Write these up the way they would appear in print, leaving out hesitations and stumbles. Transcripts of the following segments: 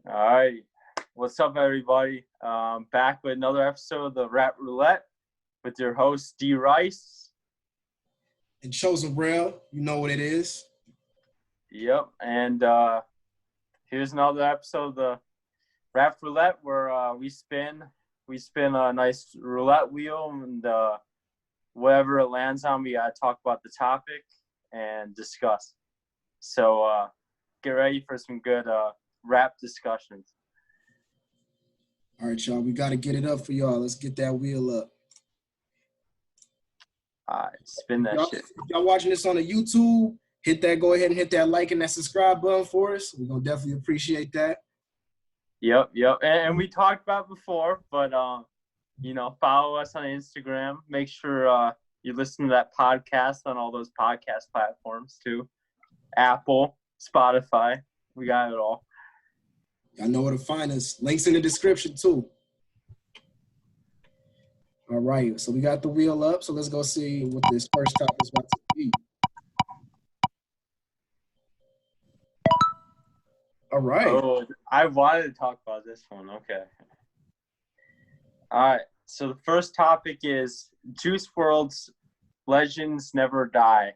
All right. What's up, everybody? Back with another episode of the Rap Roulette with your host, D. Rice. And Chosen Rail, you know what it is. Yep. And here's another episode of the Rap Roulette where we spin a nice roulette wheel, and whatever it lands on, we gotta talk about the topic and discuss. So get ready for some good rap discussions. All right, y'all, we got to get it up for y'all. Let's get that wheel up. All right, spin that shit. If y'all watching this on the YouTube, go ahead and hit that like and that subscribe button for us. We're going to definitely appreciate that. Yep. And we talked about it before, but, follow us on Instagram. Make sure you listen to that podcast on all those podcast platforms too. Apple, Spotify, we got it all. Y'all know where to find us. Links in the description too. All right, so we got the wheel up. So let's go see what this first topic is about to be. All right. Oh, I wanted to talk about this one. Okay. All right. So the first topic is Juice WRLD's Legends Never Die.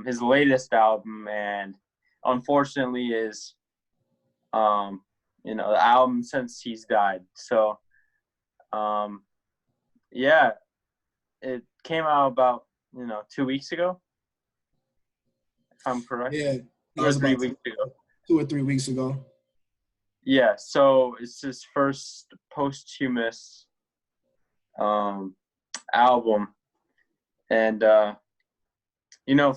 His latest album, and unfortunately is the album since he's died. So it came out about 2 weeks ago, if I'm correct. Yeah, 2 or 3 weeks ago. 2 or 3 weeks ago. Yeah, so it's his first posthumous album, and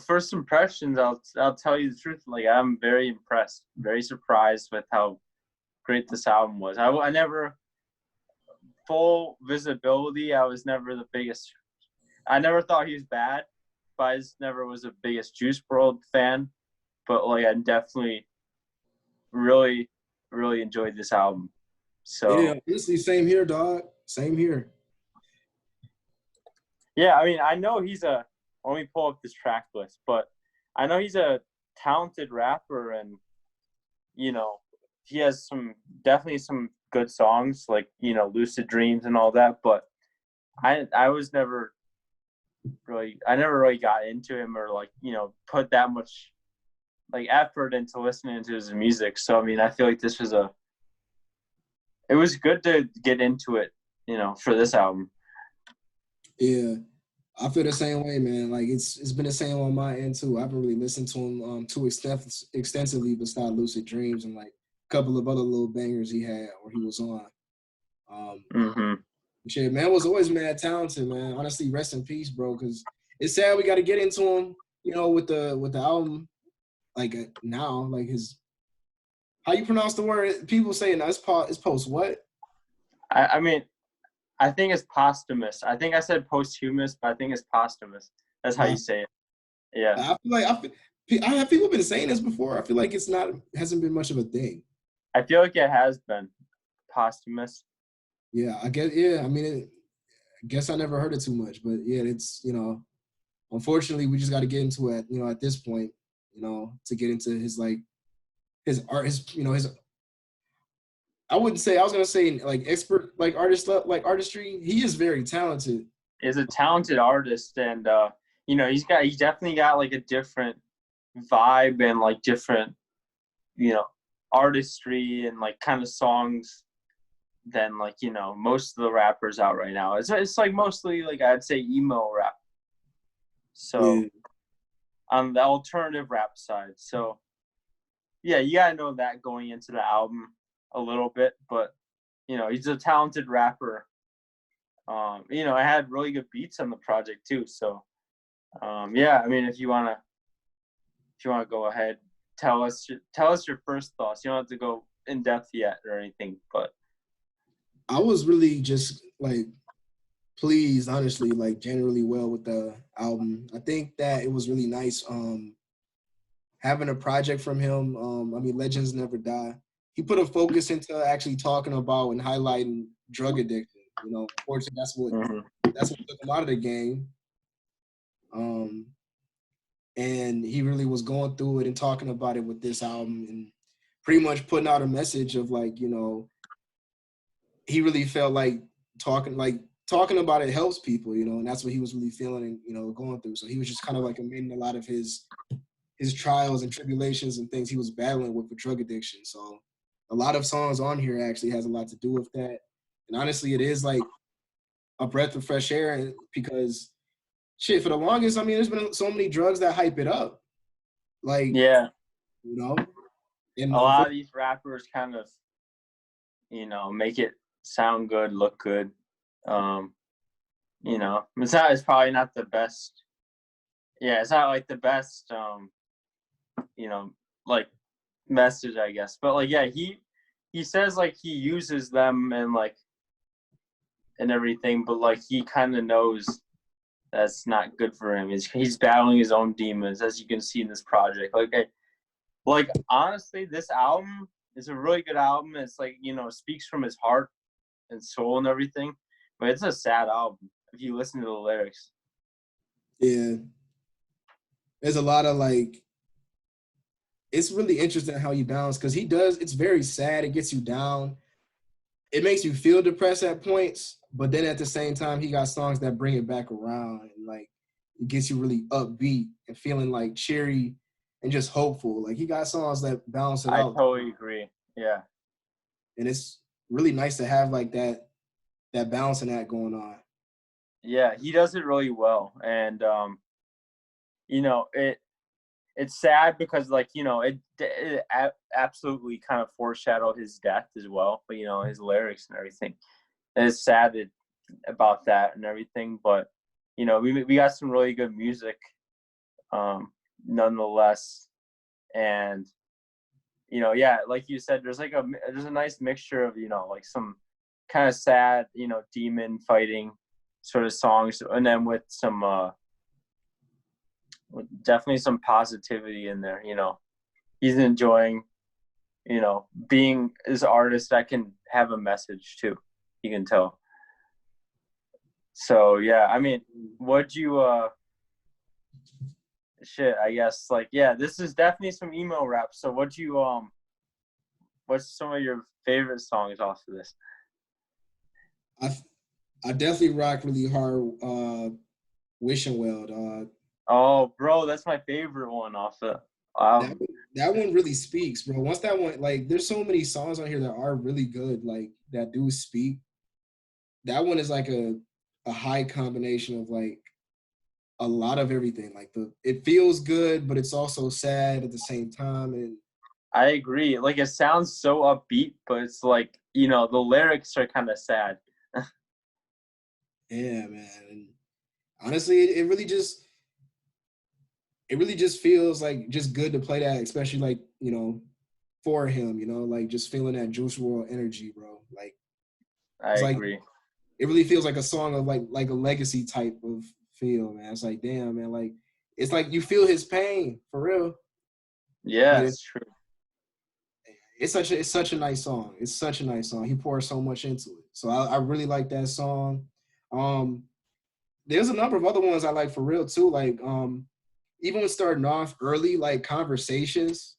first impressions, I'll tell you the truth. Like, I'm very impressed, very surprised with how great this album was. I never full visibility. I was never the biggest. I never thought he was bad, but I just never was the biggest Juice WRLD fan. But like, I definitely really, really enjoyed this album. So yeah, honestly, same here, dog. Same here. Yeah, I mean, I know let me pull up this track list, but I know he's a talented rapper, and he has definitely some good songs, like Lucid Dreams and all that, but I was never really got into him, or put that much effort into listening to his music. So I mean, I feel like it was good to get into it, for this album. Yeah, I feel the same way, man. Like, it's been the same on my end too. I haven't really listened to him too extensively, besides Lucid Dreams and like a couple of other little bangers he had or he was on. Shit, man was always mad talented, man. Honestly, rest in peace, bro. Because it's sad we got to get into him, with the album, like now, like his. How you pronounce the word? People say it's post what? I mean, I think it's posthumous. I think I said posthumous, but I think it's posthumous. That's how you say it. Yeah. I feel like I have people been saying this before. I feel like hasn't been much of a thing. I feel like it has been posthumous. Yeah, I guess. Yeah, I mean, I guess I never heard it too much, but yeah, it's unfortunately we just got to get into it. At this point, to get into his art, his. I wouldn't say, I was gonna say like expert, like artistry. He is very talented. He's a talented artist, and he definitely got like a different vibe and like different, artistry and like kind of songs than like most of the rappers out right now. It's like mostly like I'd say emo rap. So Yeah. On the alternative rap side. So yeah, you gotta know that going into the album a little bit, but he's a talented rapper. I had really good beats on the project too. So yeah, I mean, if you wanna go ahead, tell us your first thoughts. You don't have to go in depth yet or anything, but I was really just like pleased, honestly, like generally well with the album. I think that it was really nice having a project from him. I mean, Legends Never Die. He put a focus into actually talking about and highlighting drug addiction. Unfortunately, that's what took him out of the game. And he really was going through it and talking about it with this album. And pretty much putting out a message of like, you know, he really felt like talking about it helps people, you know, and that's what he was really feeling and, you know, going through. So he was just kind of like admitting a lot of his trials and tribulations and things he was battling with drug addiction. So a lot of songs on here actually has a lot to do with that. And honestly, it is like a breath of fresh air because shit, for the longest, I mean, there's been so many drugs that hype it up. Like, Yeah. you know, and A lot of these rappers kind of, you know, make it sound good, look good. You know, it's probably not the best. Yeah, it's not like the best, you know, like message, I guess. But like, yeah, he says like he uses them and like and everything, but like he kind of knows that's not good for him. He's battling his own demons, as you can see in this project. Like honestly, this album is a really good album. It's like, you know, speaks from his heart and soul and everything, but it's a sad album if you listen to the lyrics. Yeah, there's a lot of like, it's really interesting how he balance because he does. It's very sad. It gets you down. It makes you feel depressed at points, but then at the same time, he got songs that bring it back around and like it gets you really upbeat and feeling like cheery and just hopeful. Like he got songs that balance it I out, totally agree. Yeah. and it's really nice to have like that balancing act going on. Yeah, he does it really well. And you know, it's sad because like, you know, it absolutely kind of foreshadowed his death as well, but you know, his lyrics and everything. And it's sad about that and everything, but you know, we got some really good music nonetheless. And you know, yeah, like you said, there's a nice mixture of, you know, like some kind of sad, you know, demon fighting sort of songs, and then with some definitely some positivity in there. You know, he's enjoying, you know, being this artist that can have a message too. You can tell. So yeah, I mean, what you shit, I guess like, yeah, this is definitely some emo rap. So what's some of your favorite songs off of this? I definitely rock really hard. Wishing Well, dog. Oh, bro, that's my favorite one off the That album. that one really speaks, bro. Once that one, like, there's so many songs on here that are really good, like that do speak. That one is like a high combination of like a lot of everything. Like it feels good, but it's also sad at the same time. And I agree. Like it sounds so upbeat, but it's like, you know, the lyrics are kind of sad. yeah, man. And honestly, it really just feels like just good to play that, especially like, you know, for him, you know, like just feeling that Juice WRLD energy, bro. Like I it's like agree. it really feels like a song of like a legacy type of feel, man. It's like, damn, man, like it's like you feel his pain for real. Yeah, But it's true. it's such a nice song. It's such a nice song. He pours so much into it. So I really like that song. Um, there's a number of other ones I like for real too. Like even when starting off early, like Conversations,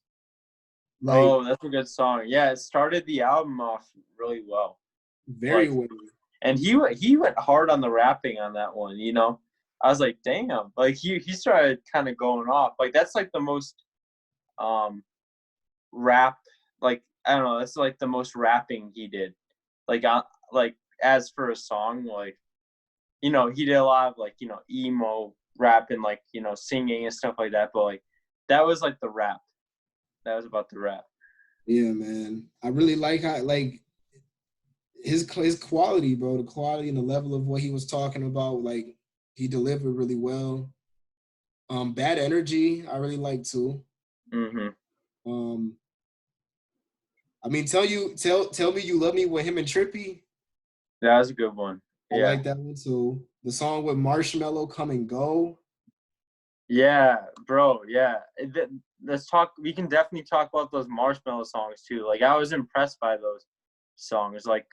like Oh, that's a good song. Yeah, it started the album off really well. very Like, well. and he went hard on the rapping on that one. You know, I was like, damn. Like he started kind of going off. Like that's like the most um rap. Like I don't know. That's like the most rapping he did. Like as for a song, like, you know, he did a lot of like, you know, emo rap and like, you know, singing and stuff like that. But like that was like the rap. That was about the rap. Yeah, man. I really like how like his quality, bro. The quality and the level of what he was talking about, like he delivered really well. Bad Energy, I really like too. Mm-hmm. Um, I mean, tell me you love me with him and Trippy. That was a good one. I Yeah. like that one too. The song with Marshmello, Come and Go. Yeah, bro. Yeah. Let's talk. We can definitely talk about those Marshmallow songs too. Like I was impressed by those songs. Like,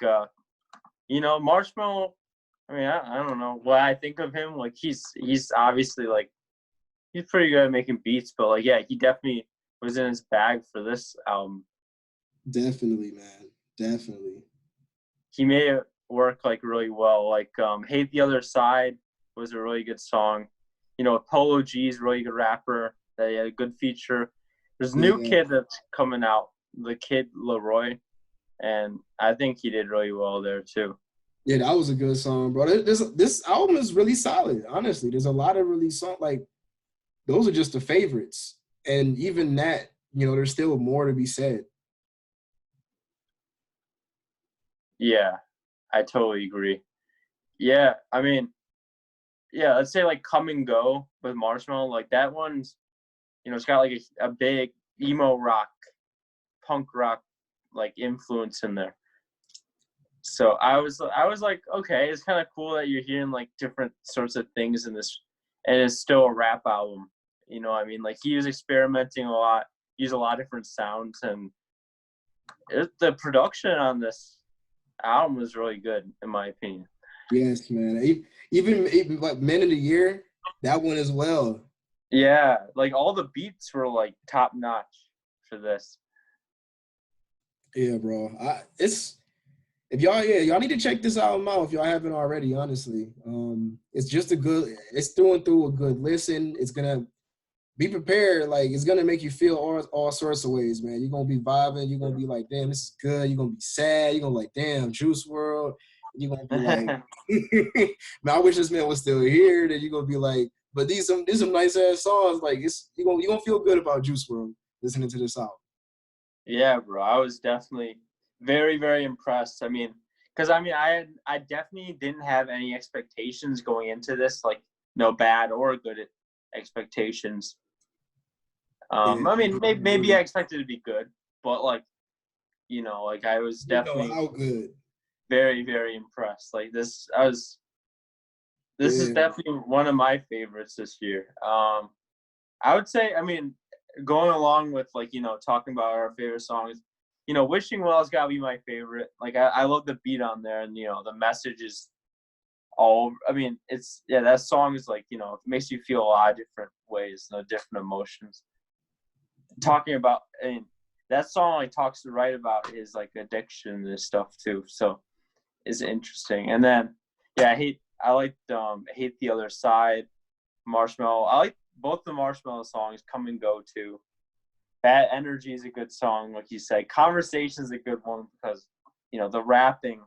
you know, Marshmallow. I mean, I don't know what I think of him. Like he's obviously like he's pretty good at making beats, but like yeah, he definitely was in his bag for this album. Definitely, man. Definitely. He made it work like really well. Like "Hate the Other Side" was a really good song. You know, Polo G's really good rapper. They had a good feature. There's a new Yeah. kid that's coming out, the kid Leroy, and I think he did really well there too. Yeah, that was a good song, bro. This album is really solid. Honestly, there's a lot of really song like those are just the favorites, and even that, there's still more to be said. Yeah, I totally agree. Yeah, I mean, yeah, let's say like "Come and Go" with Marshmello, like that one's, it's got like a big emo rock, punk rock like influence in there. So I was like, okay, it's kind of cool that you're hearing like different sorts of things in this, and it's still a rap album. You know what I mean? Like he was experimenting a lot, used a lot of different sounds, and the production on this album was really good, in my opinion. Yes, man. Even like Men of the Year, that one as well. Yeah, like all the beats were like top notch for this. Yeah, bro. It's if y'all need to check this album out if y'all haven't already. Honestly, it's just it's through and through a good listen. It's gonna be prepared. Like it's gonna make you feel all sorts of ways, man. You're gonna be vibing. You're gonna be like, damn, this is good. You're gonna be sad. You're gonna be like, damn, Juice World. You're gonna be like, man, I wish this man was still here. Then you're gonna be like, but these some nice ass songs. Like you gonna feel good about Juice World listening to this album. Yeah, bro. I was definitely very, very impressed. I mean, because I definitely didn't have any expectations going into this, like no bad or good expectations. Yeah, I mean, maybe I expected it to be good, but like, like I was you know definitely how good. very, very impressed. Like this is Yeah, definitely one of my favorites this year. I would say, I mean, going along with like, talking about our favorite songs, Wishing Well's gotta be my favorite. Like I love the beat on there, and the message is all, I mean, it's, yeah, that song is like, it makes you feel a lot of different ways, different emotions. Talking about, I mean, that song like talks right about his like addiction and stuff too. So it's interesting. And then yeah, I like Hate the Other Side, Marshmallow. I like both the Marshmallow songs, Come and Go too. Bad Energy is a good song, like you said. Conversation is a good one because, the rapping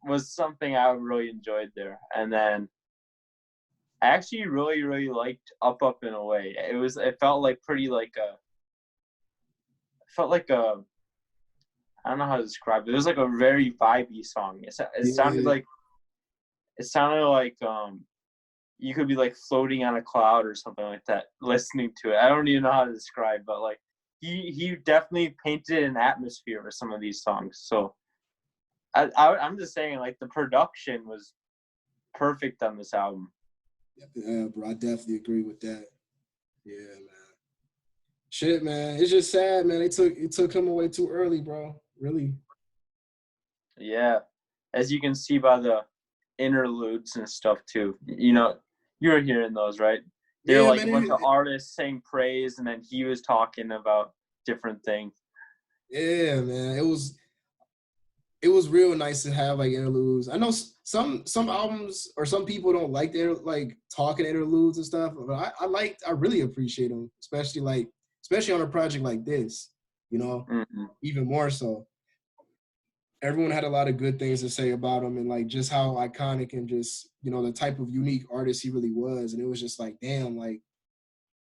was something I really enjoyed there. And then I actually really, really liked Up Up in a Way. It felt like pretty like felt like a, I don't know how to describe it. It was like a very vibey song. yeah, It sounded like you could be like floating on a cloud or something like that, listening to it. I don't even know how to describe, but like he definitely painted an atmosphere for some of these songs. So I'm just saying, like the production was perfect on this album. yeah, bro. I definitely agree with that. Yeah, man. Shit, man. It's just sad, man. It took him away too early, bro. Really. Yeah, as you can see by the interludes and stuff too. You were hearing those, right? They're Yeah, like a man. bunch of artists saying praise, and then he was talking about different things. Yeah, man. It was real nice to have like interludes. I know some albums or some people don't like their like talking interludes and stuff, but I really appreciate them, especially on a project like this. Mm-hmm. Even more so. Everyone had a lot of good things to say about him and like just how iconic and just the type of unique artist he really was. And it was just like, damn, like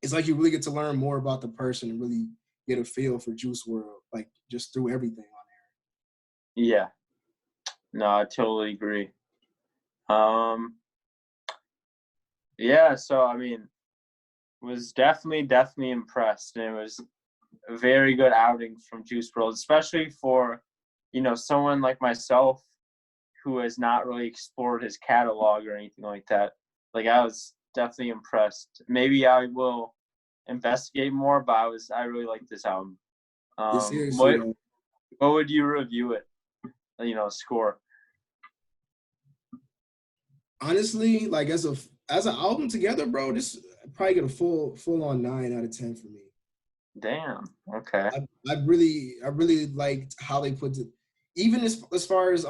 it's like you really get to learn more about the person and really get a feel for Juice World, like just through everything on Yeah, no, I totally agree. Um, yeah, so I mean, was definitely impressed, and it was a very good outing from Juice World, especially for someone like myself who has not really explored his catalog or anything like that. Like I was definitely impressed. Maybe I will investigate more, but I really like this album. there. Seriously though. What would you review it? Score. Honestly, like as an album together, bro, this probably get a full on 9 out of 10 for me. Damn. Okay. I really liked how they put it, even as far as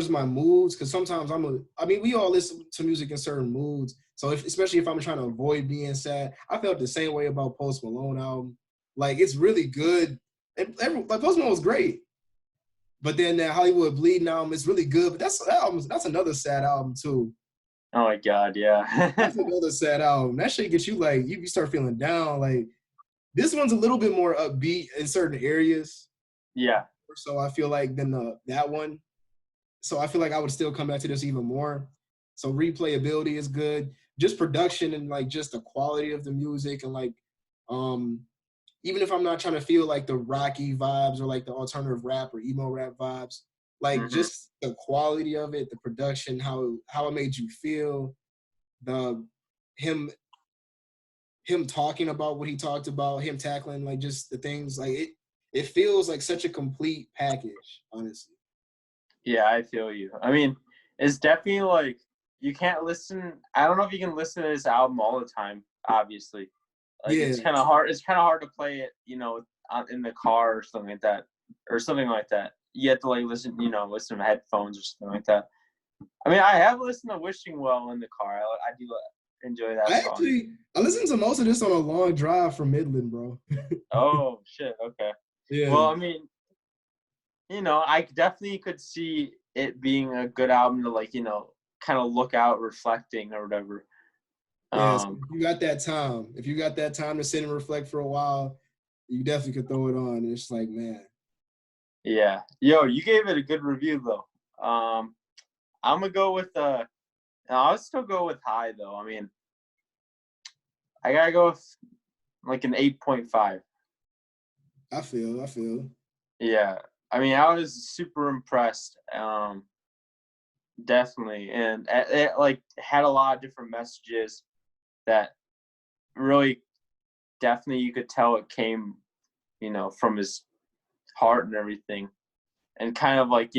my moods, because sometimes I mean, we all listen to music in certain moods. So especially if I'm trying to avoid being sad, I felt the same way about Post Malone album. Like it's really good. Like Post Malone was great, but then that Hollywood Bleeding album is really good. But that's another sad album too. Oh my God. Yeah. That's another sad album. That shit gets you like you start feeling down. Like this one's a little bit more upbeat in certain areas. Yeah. So I feel like than that one. So I feel like I would still come back to this even more. So replayability is good. Just production and like just the quality of the music and like even if I'm not trying to feel like the rocky vibes or like the alternative rap or emo rap vibes, like just the quality of it, the production, how it made you feel, the him talking about what he talked about, him tackling like just the things like it feels like such a complete package, honestly. Yeah, I feel you. I mean, it's definitely like you can't listen. I don't know if you can listen to this album all the time. Obviously, like Yeah. it's kind of hard. It's kind of hard to play it, in the car or something like that, You have to like listen, listen to headphones or something like that. I mean, I have listened to "Wishing Well" in the car. I do enjoy that song. I listened to most of this on a long drive from Midland, bro. Oh shit! Okay. Yeah. Well, I mean, I definitely could see it being a good album to like, kind of look out reflecting or whatever. Yeah, so if you got that time to sit and reflect for a while, you definitely could throw it on. And it's like, man. Yeah. Yo, you gave it a good review though. I'm gonna go with I'll still go with high though. I mean, I gotta go with like an 8.5. I feel. Yeah. I mean, I was super impressed. Definitely. And it like had a lot of different messages that really definitely you could tell it came, from his heart and everything. And kind of like,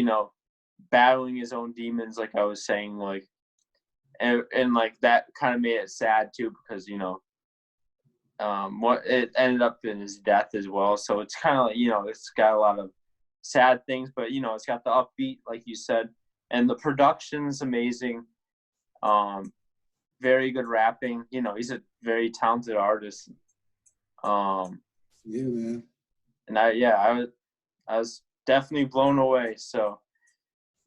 battling his own demons, like I was saying, like and like that kind of made it sad too, because, what it ended up in his death as well. So it's kind of like, it's got a lot of sad things, but it's got the upbeat, like you said, and the production's amazing. Very good rapping. He's a very talented artist. Yeah, man. And I was definitely blown away. So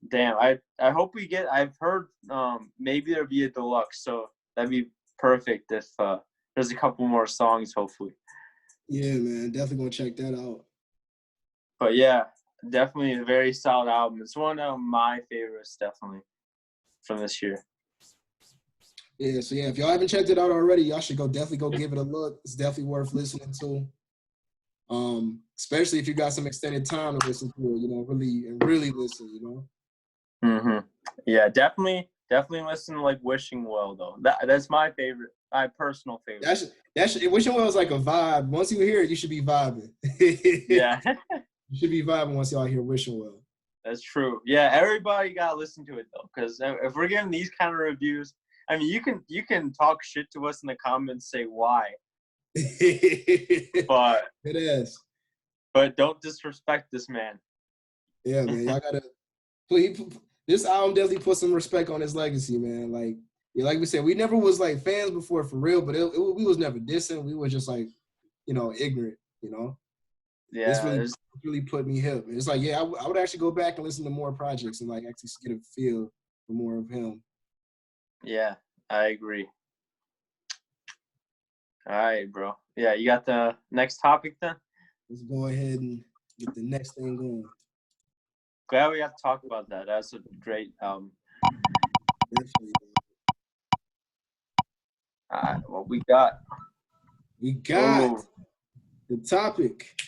damn, I hope we get. I've heard maybe there'll be a deluxe, so that'd be perfect if there's a couple more songs, hopefully. Yeah, man, definitely gonna check that out. But yeah, definitely a very solid album. It's one of my favorites, definitely, from this year. Yeah, so yeah, if y'all haven't checked it out already, y'all should definitely go give it a look. It's definitely worth listening to. Especially if you got some extended time to listen to it, really listen, Yeah, definitely listen to like "Wishing Well" though. That's my favorite, my personal favorite. Wishing Well is like a vibe. Once you hear it, you should be vibing. Yeah. You should be vibing once y'all hear Wishing Well. That's true. Yeah, everybody gotta listen to it though, because if we're getting these kind of reviews, I mean, you can talk shit to us in the comments, say why, but it is. But don't disrespect this man. Yeah, man, y'all gotta. This album definitely put some respect on his legacy, man. Like, yeah, like we said, we never was like fans before for real, but we was never dissing. We were just like, ignorant, Yeah, this really put me hip. It's like, yeah, I would actually go back and listen to more projects and like actually get a feel for more of him. Yeah, I agree. All right, bro. Yeah, you got the next topic then? Let's go ahead and get the next thing going. Glad we got to talk about that. That's a great album. Definitely. All right, what we got? The topic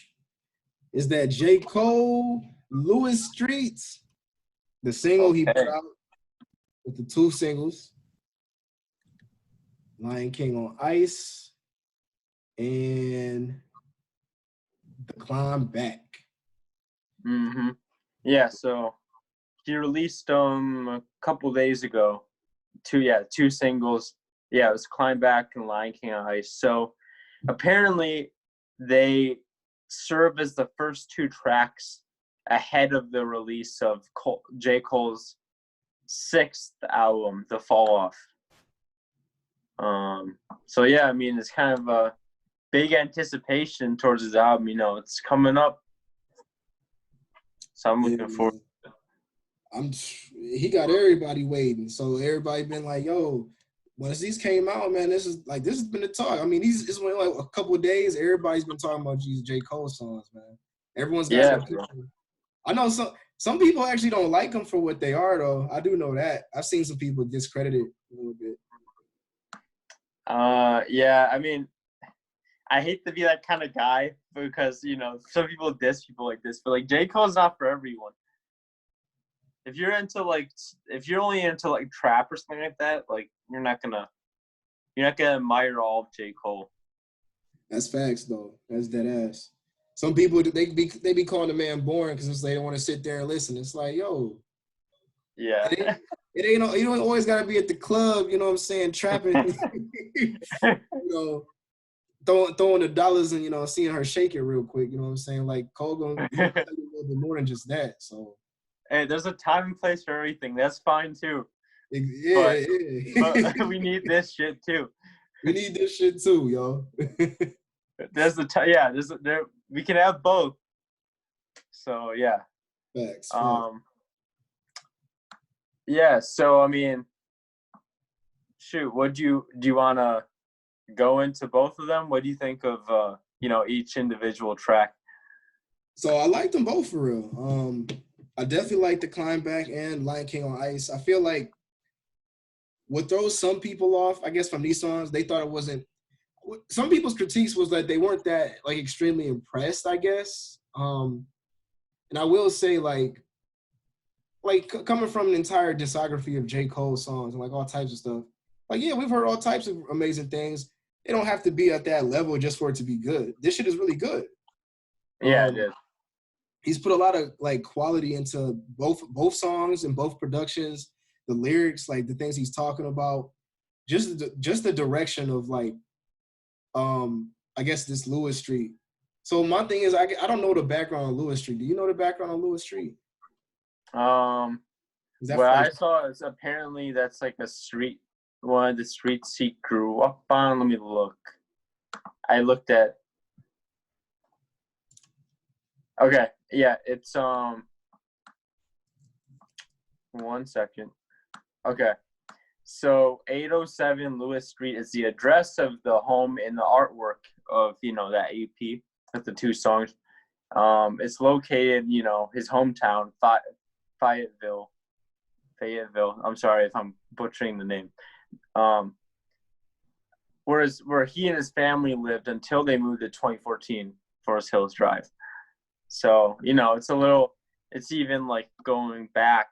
is that J.Cole, Louis Streets, the single he put out with the two singles, Lion King on Ice and The Climb Back. Yeah, so he released a couple days ago. Two singles. Yeah, it was Climb Back and Lion King on Ice. So apparently they serve as the first two tracks ahead of the release of J. Cole's 6th album, The Fall Off. So yeah, I mean, it's kind of a big anticipation towards his album. You know, it's coming up, so I'm looking forward. He got everybody waiting. So everybody been like, yo, once these came out, man, this has been the talk. I mean, it's been like a couple of days. Everybody's been talking about these J. Cole songs, man. Everyone's got an opinion. I know some people actually don't like them for what they are, though. I do know that. I've seen some people discredit it a little bit. Yeah, I mean, I hate to be that kind of guy because, you know, some people diss people like this, but like J. Cole's not for everyone. If you're only into like trap or something like that, like you're not gonna admire all of J. Cole. That's facts, though. That's dead ass. Some people they be calling the man boring because they don't want to sit there and listen. It's like, yo, yeah, it ain't you don't always gotta be at the club. You know what I'm saying? Trapping, you know, throwing the dollars and, you know, seeing her shake it real quick. You know what I'm saying? Like Cole gonna tell you a little bit more than just that. So hey, there's a time and place for everything. That's fine too. Yeah, but we need this shit too. We need this shit too, yo. We can have both. So yeah. Facts. Yeah, so I mean, shoot, do you want to go into both of them? What do you think of you know, each individual track? So I like them both for real. I definitely like the Climb Back and Lion King on Ice. I feel like what throws some people off, I guess, from these songs, they thought it wasn't. Some people's critiques was that they weren't that like extremely impressed, I guess. And I will say, like coming from an entire discography of J. Cole songs and like all types of stuff, like, yeah, we've heard all types of amazing things. They don't have to be at that level just for it to be good. This shit is really good. Yeah, it is. He's put a lot of like quality into both songs and both productions, the lyrics, like the things he's talking about, just the direction of like, I guess this Lewis Street. So my thing is, I don't know the background on Lewis Street. Do you know the background on Lewis Street? What I saw is apparently that's like a street, one of the streets he grew up on. Let me look. I looked at. Okay, yeah, it's 1 second. Okay, so 807 Lewis Street is the address of the home and the artwork of, you know, that EP with the two songs. It's located, you know, his hometown, Fayetteville. I'm sorry if I'm butchering the name. Where he and his family lived until they moved to 2014 Forest Hills Drive. So, you know, it's even like going back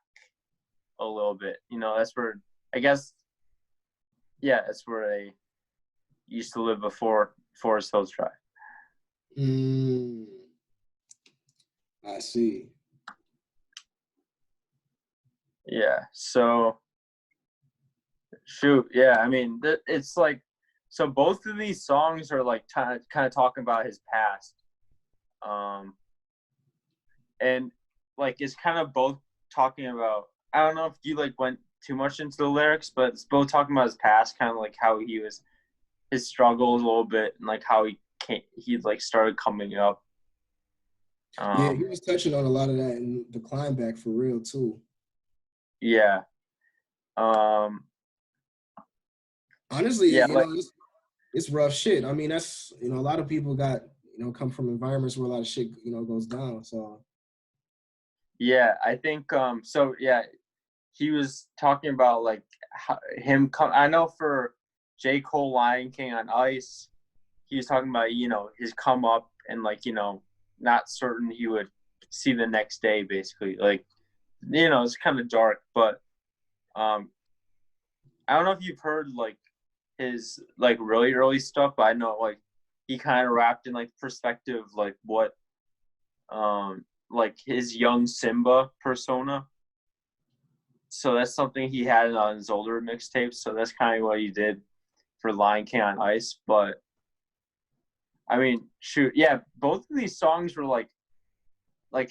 a little bit. You know, that's where, I guess, yeah, that's where they used to live before Forest Hills Drive. I see. Yeah, so, shoot, yeah, I mean, it's like, so both of these songs are like kind of talking about his past. And like it's kind of both talking about, I don't know if you like went too much into the lyrics, but it's both talking about his past, kind of like how he was, his struggles a little bit, and like how he like started coming up. Yeah, he was touching on a lot of that in the Climb Back for real too. Yeah. Honestly, yeah, you know, it's rough shit. I mean, that's, you know, a lot of people got, you know, come from environments where a lot of shit, you know, goes down. So yeah, I think so yeah, he was talking about like I know for J. Cole Lion King on Ice, he was talking about, you know, his come up and like, you know, not certain he would see the next day, basically. Like, you know, it's kind of dark, but I don't know if you've heard like his like really early stuff, but I know like he kind of wrapped in like perspective, like what like his young Simba persona. So that's something he had on his older mixtapes. So that's kind of what he did for Lion King on Ice. But I mean, shoot, yeah, both of these songs were like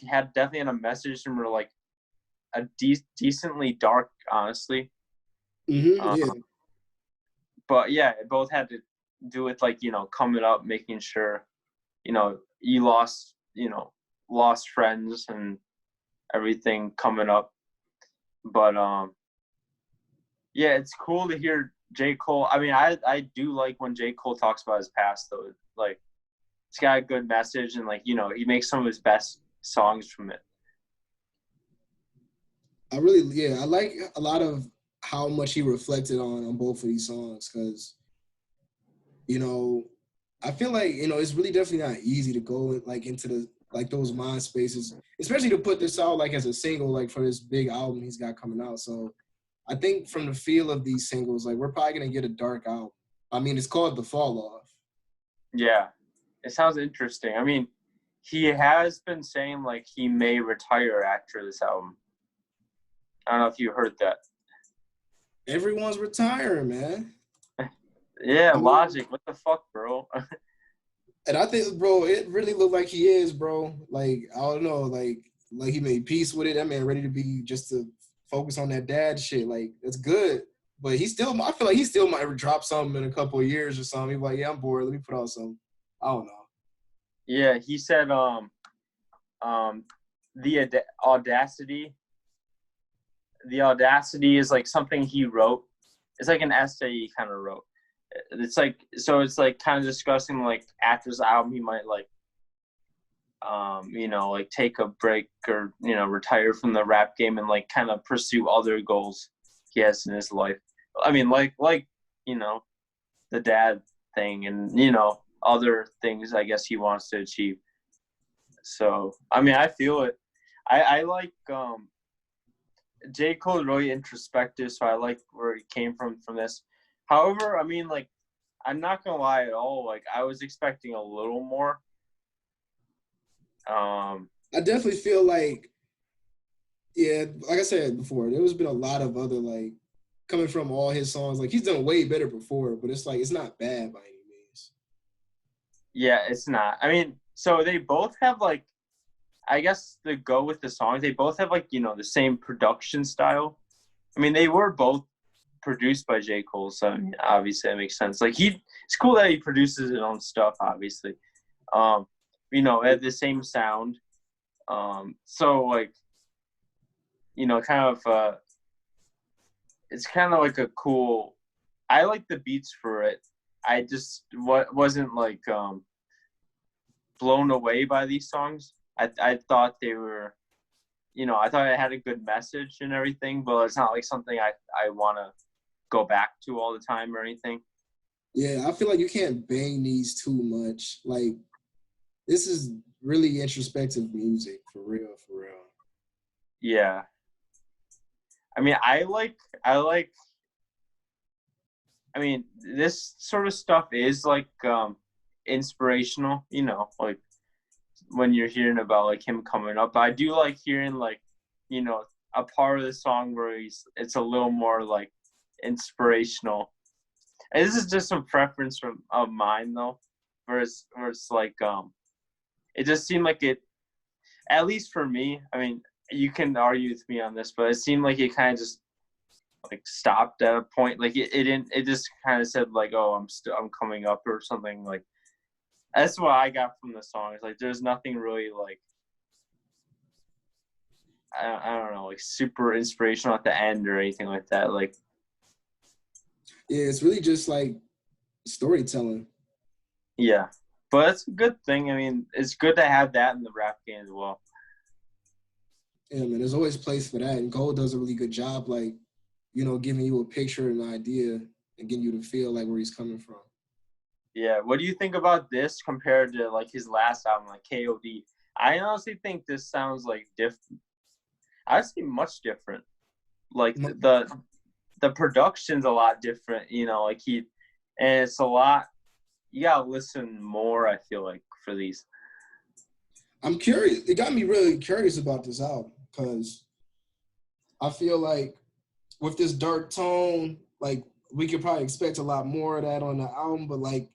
had definitely had a message and were like a decently dark, honestly. Yeah. But yeah, it both had to do with like, coming up, making sure, you lost friends and everything coming up. But yeah, it's cool to hear J. Cole. I mean, I do like when J. Cole talks about his past though. Like, it's got a good message and like, he makes some of his best songs from it. I like a lot of how much he reflected on both of these songs, because I feel like it's really definitely not easy to go like into the like those mind spaces, especially to put this out like as a single, like for this big album he's got coming out. So I think from the feel of these singles, like we're probably gonna get a dark album. I mean, it's called The Fall Off. Yeah, it sounds interesting. I mean, he has been saying like he may retire after this album. I don't know if you heard that. Everyone's retiring, man. Yeah, Logic. What the fuck, bro? And I think, bro, it really looked like he is, bro. Like, I don't know, like he made peace with it. That man ready to be just to focus on that dad shit. Like, that's good. But I feel like he still might drop something in a couple of years or something. He's like, yeah, I'm bored. Let me put out something. I don't know. Yeah, he said, the audacity. The audacity is like something he wrote. It's like an essay he kind of wrote. It's like kind of discussing like after this album he might like like take a break or retire from the rap game and like kind of pursue other goals he has in his life. I mean like the dad thing and other things I guess he wants to achieve. So I mean I feel it. I like J. Cole is really introspective, so I like where he came from this. However, I mean, like, I'm not gonna lie at all. Like, I was expecting a little more. I definitely feel like, yeah, like I said before, there's been a lot of other like coming from all his songs. Like he's done way better before, but it's like it's not bad by any means. Yeah, it's not. I mean, so they both have like, I guess to go with the songs, they both have like the same production style. I mean, they were both produced by J. Cole, so I mean, obviously that makes sense. Like it's cool that he produces his own stuff, obviously. At the same sound. So like, kind of it's kind of like a cool. I like the beats for it. I just wasn't like blown away by these songs. I thought they were, I thought it had a good message and everything, but it's not like something I want to go back to all the time or anything. Yeah, I feel like you can't bang these too much. Like this is really introspective music for real, for real. Yeah. I mean, I mean, this sort of stuff is like inspirational, like when you're hearing about like him coming up. But I do like hearing like, a part of the song where it's a little more like inspirational. And this is just some preference of mine though, where it's like it just seemed like it, at least for me. I mean, you can argue with me on this, but it seemed like it kind of just like stopped at a point. Like it didn't. It just kind of said like, "Oh, I'm coming up" or something. Like that's what I got from the song. It's like there's nothing really like I don't know, like super inspirational at the end or anything like that. Like yeah, it's really just like storytelling. Yeah, but it's a good thing. I mean, it's good to have that in the rap game as well. Yeah, man, there's always place for that. And Gold does a really good job, like, giving you a picture and an idea and getting you to feel like where he's coming from. Yeah, what do you think about this compared to like his last album, like KOD? I honestly think this sounds like different. I see much different. Like the production's a lot different, like and it's a lot. You gotta listen more. I feel like for these. I'm curious. It got me really curious about this album because I feel like with this dark tone, like we could probably expect a lot more of that on the album, but like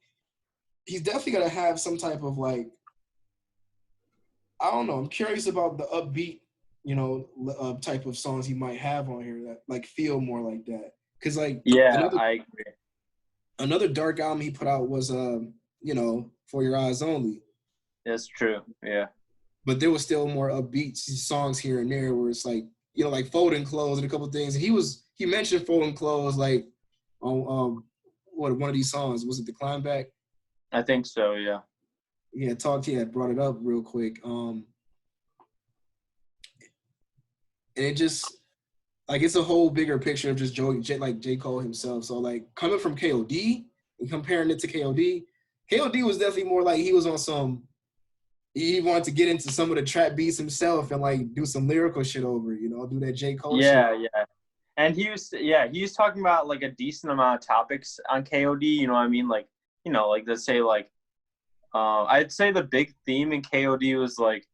he's definitely gonna have some type of like, I don't know. I'm curious about the upbeat, type of songs he might have on here that like feel more like that. Cause like Yeah, I agree. another dark album he put out was For Your Eyes Only. That's true. Yeah. But there was still more upbeat songs here and there where it's like, like Folding Clothes and a couple of things. And he mentioned Folding Clothes like on one of these songs. Was it The Climb Back? I think so, yeah. Yeah, brought it up real quick. And it just like it's a whole bigger picture of just J. Cole himself. So like coming from KOD and comparing it to KOD was definitely more like he was on some. He wanted to get into some of the trap beats himself and like do some lyrical shit over, do that J. Cole shit. Yeah. And he was talking about like a decent amount of topics on KOD, you know what I mean? Like, like let's say like I'd say the big theme in KOD was like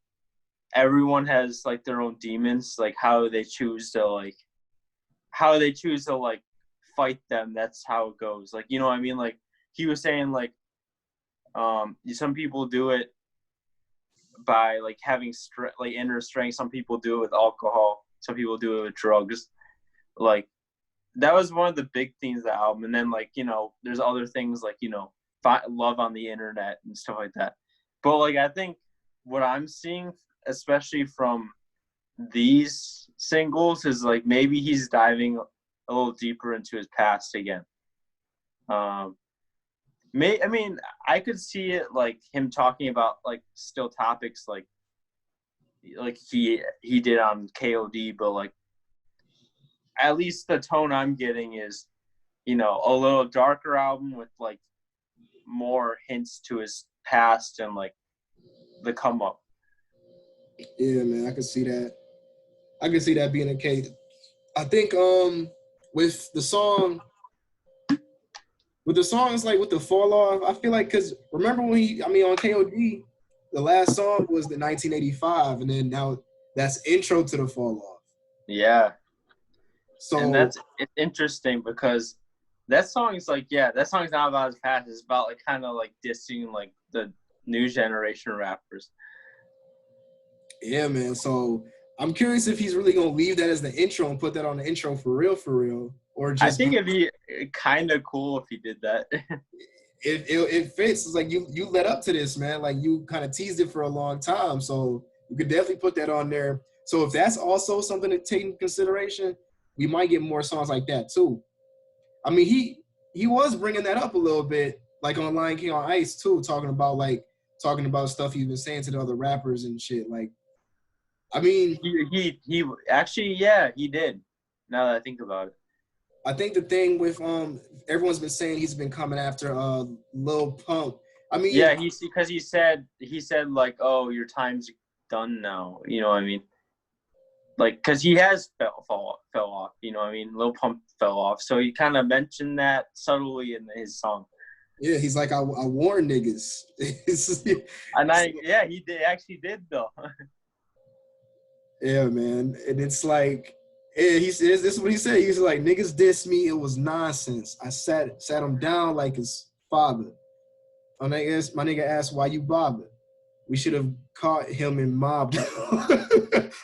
everyone has like their own demons, like how they choose to fight them. That's how it goes. Like, you know what I mean? Like he was saying like some people do it by like having inner strength. Some people do it with alcohol. Some people do it with drugs. Like that was one of the big themes of the album. And then like, there's other things like, love on the internet and stuff like that. But like, I think what I'm seeing, especially from these singles, is like maybe he's diving a little deeper into his past again. I mean, I could see it like him talking about like still topics like he did on KOD, but like at least the tone I'm getting is, a little darker album with like more hints to his past and like the come up. Yeah, man, I can see that. I can see that being the case. I think with the songs like with the Fall Off, I feel like because remember when on KOD, the last song was the 1985, and then now that's intro to the Fall Off. Yeah. So and it's interesting because that song is like, that song's not about his past. It's about like kind of like dissing like the new generation rappers. Yeah, man. So I'm curious if he's really gonna leave that as the intro and put that on the intro for real, or just. I think it'd be kind of cool if he did that. It fits. It's like you led up to this, man. Like you kind of teased it for a long time, so you could definitely put that on there. So if that's also something to take into consideration, we might get more songs like that too. I mean, he was bringing that up a little bit, like on Lion King on Ice too, talking about stuff he's been saying to the other rappers and shit. Like, I mean, he actually, he did. Now that I think about it, I think the thing with everyone's been saying he's been coming after Lil Pump. I mean, because he said like, oh, your time's done now. You know what I mean? Like, because he has fell off. You know what I mean? Lil Pump fell off, so he kind of mentioned that subtly in his song. Yeah, he's like, I warn niggas. And he did though. Yeah, man, and it's like, he says this is what he said. He's like, niggas diss me. It was nonsense. I sat him down like his father. My nigga asked why you bother. We should have caught him and mobbed him.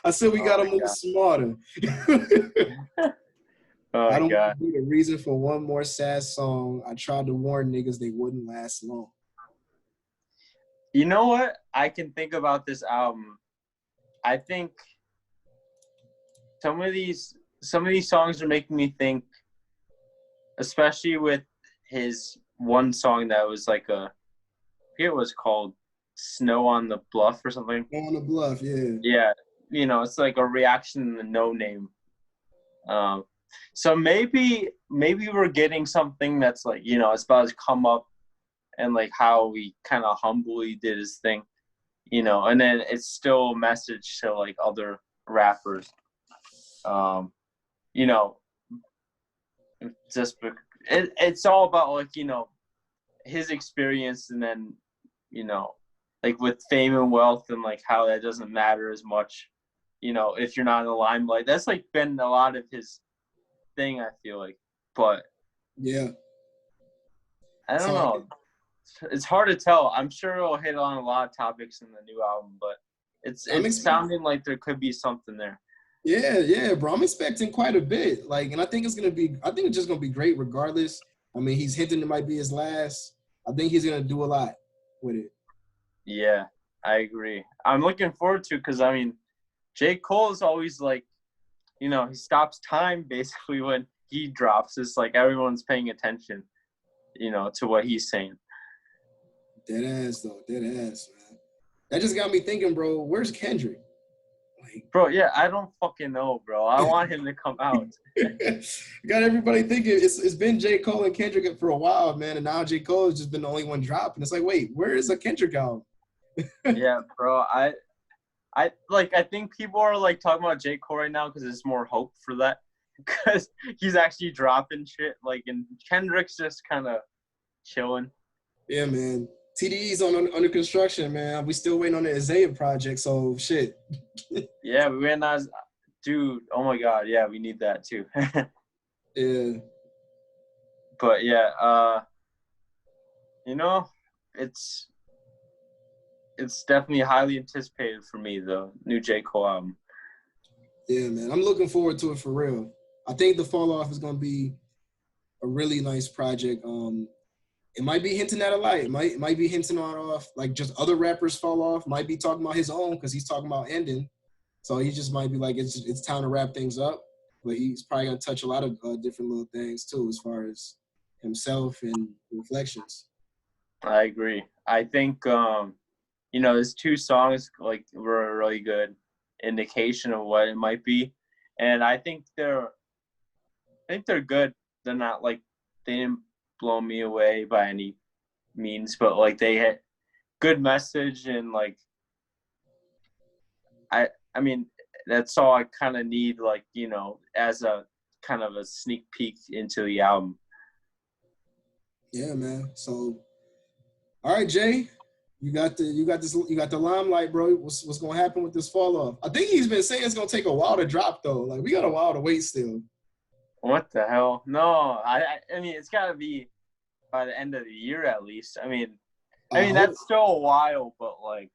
I said we got to move smarter. I don't want to be the reason for one more sad song. I tried to warn niggas they wouldn't last long. You know what? I can think about this album. I think some of these songs are making me think, especially with his one song that was like I forget what it's called, Snow on the Bluff or something. Snow on the Bluff, yeah. Yeah, it's like a reaction to No Name. So maybe we're getting something that's like, it's about his come up and like how he kind of humbly did his thing, and then it's still a message to like other rappers. Just it's all about like, his experience, and then, like with fame and wealth and like how that doesn't matter as much, if you're not in the limelight. That's like been a lot of his thing, I feel like. But yeah, I don't know. it's hard to tell. I'm sure it'll hit on a lot of topics in the new album, but it's sounding like there could be something there. Yeah, bro. I'm expecting quite a bit. Like, and I think it's just gonna be great regardless. I mean, he's hinting it might be his last. I think he's gonna do a lot with it. Yeah, I agree. I'm looking forward to it because I mean, J.Cole is always like, he stops time basically when he drops. It's like everyone's paying attention, to what he's saying. Dead ass, man. That just got me thinking, bro. Where's Kendrick? Bro, yeah, I don't fucking know, bro. I want him to come out. Got everybody thinking it's been J. Cole and Kendrick for a while, man, and now J. Cole has just been the only one dropping. It's like, wait, where is a Kendrick album? Yeah, bro. I think people are like talking about J. Cole right now because there's more hope for that because he's actually dropping shit. Like, and Kendrick's just kind of chilling. Yeah, man. TDE's under construction, man. We still waiting on the Isaiah project, so shit. Yeah, we went on, dude. Oh my god, yeah, we need that too. Yeah. But yeah, it's definitely highly anticipated for me, the new J. Cole album. Yeah, man. I'm looking forward to it for real. I think the Fall Off is gonna be a really nice project. It might be hinting at a lot. It might be hinting off like just other rappers fall off. Might be talking about his own because he's talking about ending. So he just might be like it's time to wrap things up. But he's probably gonna touch a lot of different little things too, as far as himself and reflections. I agree. I think there's two songs like were a really good indication of what it might be, and I think they're good. They're not like they didn't blow me away by any means, but like they had good message and like I mean that's all I kind of need, like as a kind of a sneak peek into the album. Yeah, man. So, all right, Jay, you got the limelight, bro. What's gonna happen with this fall off? I think he's been saying it's gonna take a while to drop though. Like we got a while to wait still. What the hell? No, I mean it's gotta be by the end of the year at least. I mean that's still a while, but like,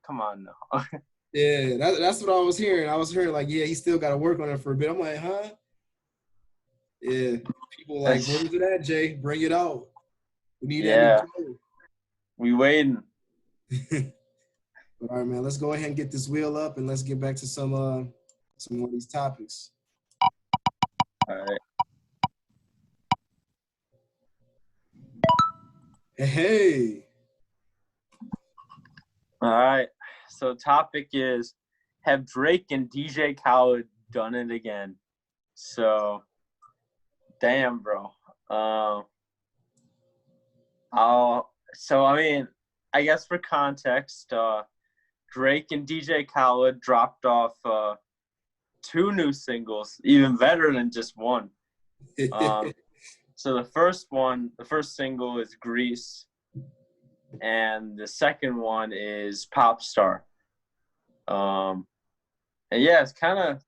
come on now. Yeah, that's what I was hearing. I was hearing like, yeah, he still got to work on it for a bit. I'm like, huh? Yeah, people like, where's it at, Jay? Bring it out. We need that. We waiting. All right, man. Let's go ahead and get this wheel up, and let's get back to some more of these topics. All right. Hey. All right. So topic is, have Drake and DJ Khaled done it again? So, damn, bro. I guess for context, Drake and DJ Khaled dropped off 2 new singles, even better than just one. So the first single is Grease, and the second one is Pop Star. And yeah, it's kind of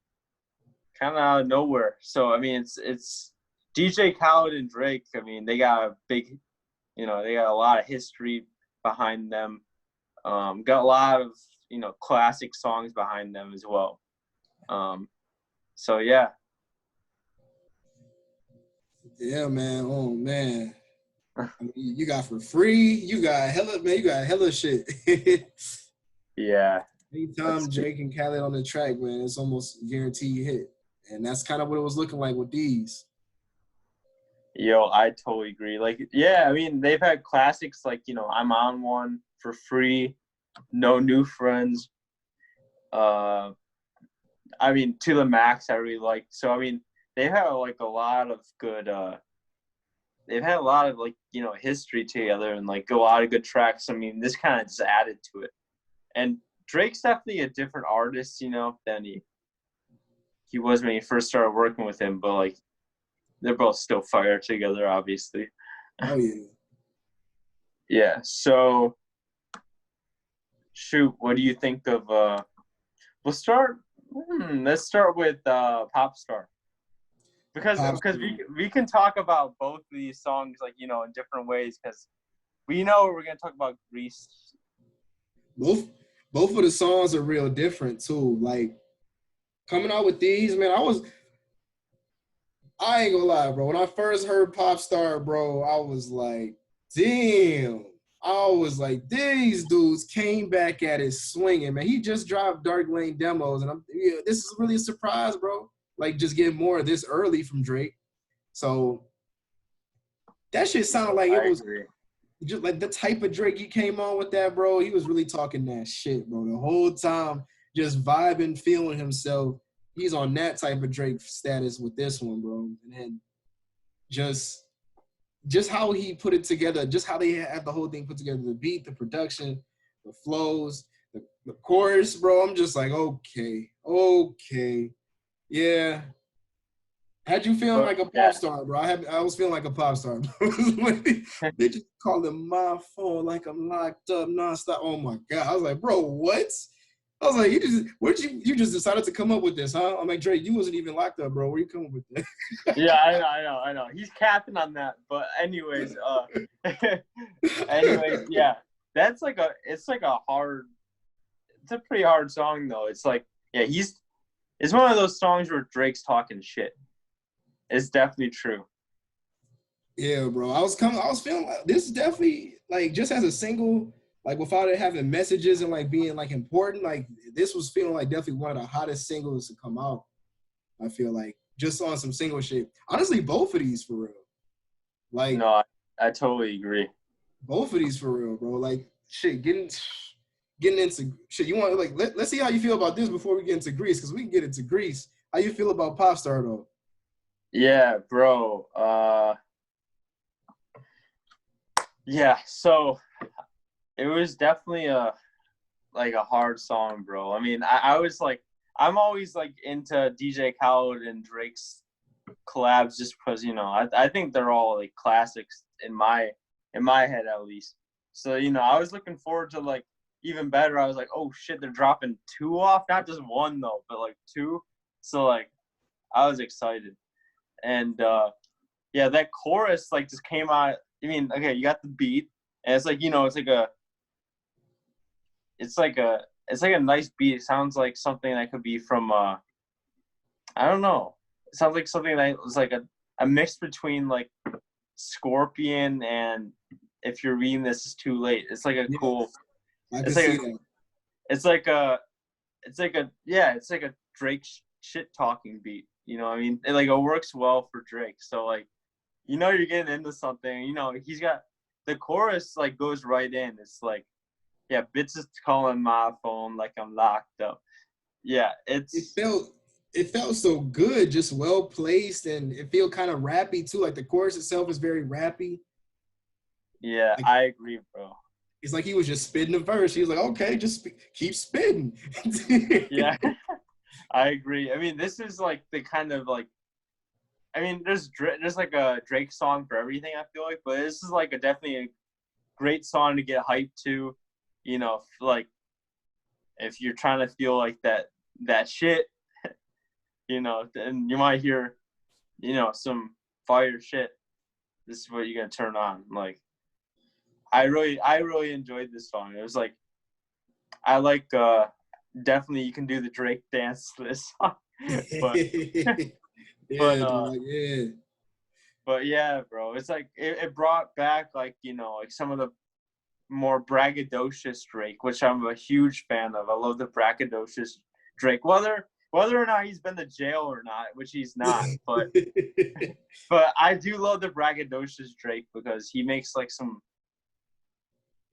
out of nowhere. So I mean, it's DJ Khaled and Drake. I mean, they got a big, they got a lot of history behind them. Got a lot of classic songs behind them as well. So yeah. Yeah, man. Oh man. I mean, you got For Free. You got hella shit. Yeah. Anytime Drake and Khaled on the track, man, it's almost guaranteed hit. And that's kind of what it was looking like with these. Yo, I totally agree. Like, yeah, I mean, they've had classics like, I'm on One, For Free, No New Friends. I mean, To the Max, I really like. So, I mean, they've had like a lot of good, they've had a lot of like, history together and like a lot of good tracks. I mean, this kind of just added to it. And Drake's definitely a different artist, than he was when he first started working with him. But like, they're both still fire together, obviously. Oh yeah. Yeah. So, shoot, what do you think of? Let's start with Pop Star, because we can talk about both of these songs like in different ways because We know we're gonna talk about Grease. Both of the songs are real different too. Like coming out with these, man, I ain't gonna lie, bro. When I first heard Pop Star, bro, I was like, damn. I was like, these dudes came back at it swinging, man. He just dropped Dark Lane demos, and this is really a surprise, bro. Like, just getting more of this early from Drake. So that shit sounded like it was just like the type of Drake he came on with that, bro. He was really talking that shit, bro. The whole time, just vibing, feeling himself. He's on that type of Drake status with this one, bro. And then just how he put it together, just how they had the whole thing put together, the beat, the production, the flows, the chorus, bro. I'm just like, okay. Yeah. Had you feeling like a pop star, bro? I was feeling like a pop star, bro. They just calling my phone like I'm locked up nonstop. Oh my God. I was like, bro, what? I was like, you just decided to come up with this, huh? I'm like, Drake, you wasn't even locked up, bro. Where you coming with that? Yeah, I know. He's capping on that. But anyways, yeah. It's a pretty hard song though. It's like, yeah, it's one of those songs where Drake's talking shit. It's definitely true. Yeah, bro. I was feeling like this is definitely like just as a single, like without it having messages and like being like important, like this was feeling like definitely one of the hottest singles to come out. I feel like just on some single shit. Honestly, both of these for real. Like no, I totally agree. Both of these for real, bro. Like shit, getting into shit. You want like let's see how you feel about this before we get into Grease, because we can get into Grease. How you feel about Popstar though? Yeah, bro. Yeah, so it was definitely a hard song, bro. I mean, I was like, I'm always like into DJ Khaled and Drake's collabs just because, you know, I think they're all like classics in my head at least. So, you know, I was looking forward to like even better. I was like, oh shit, they're dropping 2 off, not just 1 though, but like 2. So like I was excited. And yeah, that chorus like just came out. I mean, okay, you got the beat, and it's like, you know, it's like a nice beat. It sounds like something that could be from I don't know. It sounds like something that was like a mix between like Scorpion and If You're Reading This Is Too Late. It's like a cool. I can see that. It's like a Drake shit talking beat. You know what I mean? It works well for Drake. So like, you know, you're getting into something. You know, he's got the chorus like goes right in. It's like, yeah, bitches calling my phone like I'm locked up. Yeah, it felt so good, just well placed, and it felt kind of rappy too. Like the chorus itself is very rappy. Yeah, like, I agree, bro. It's like he was just spitting a verse. He was like, okay, just keep spitting. Yeah, I agree. I mean, this is like the kind of like, I mean, there's like a Drake song for everything, I feel like, but this is like definitely a great song to get hyped to, you know, like if you're trying to feel like that shit, you know, and you might hear, you know, some fire shit. This is what you're gonna turn on. Like, I really enjoyed this song. It was like, I like definitely you can do the Drake dance to this song. But yeah, bro, it's like it brought back like, you know, like some of the more braggadocious Drake, which I'm a huge fan of. I love the braggadocious Drake, whether or not he's been to jail or not, which he's not, but I do love the braggadocious Drake because he makes like some,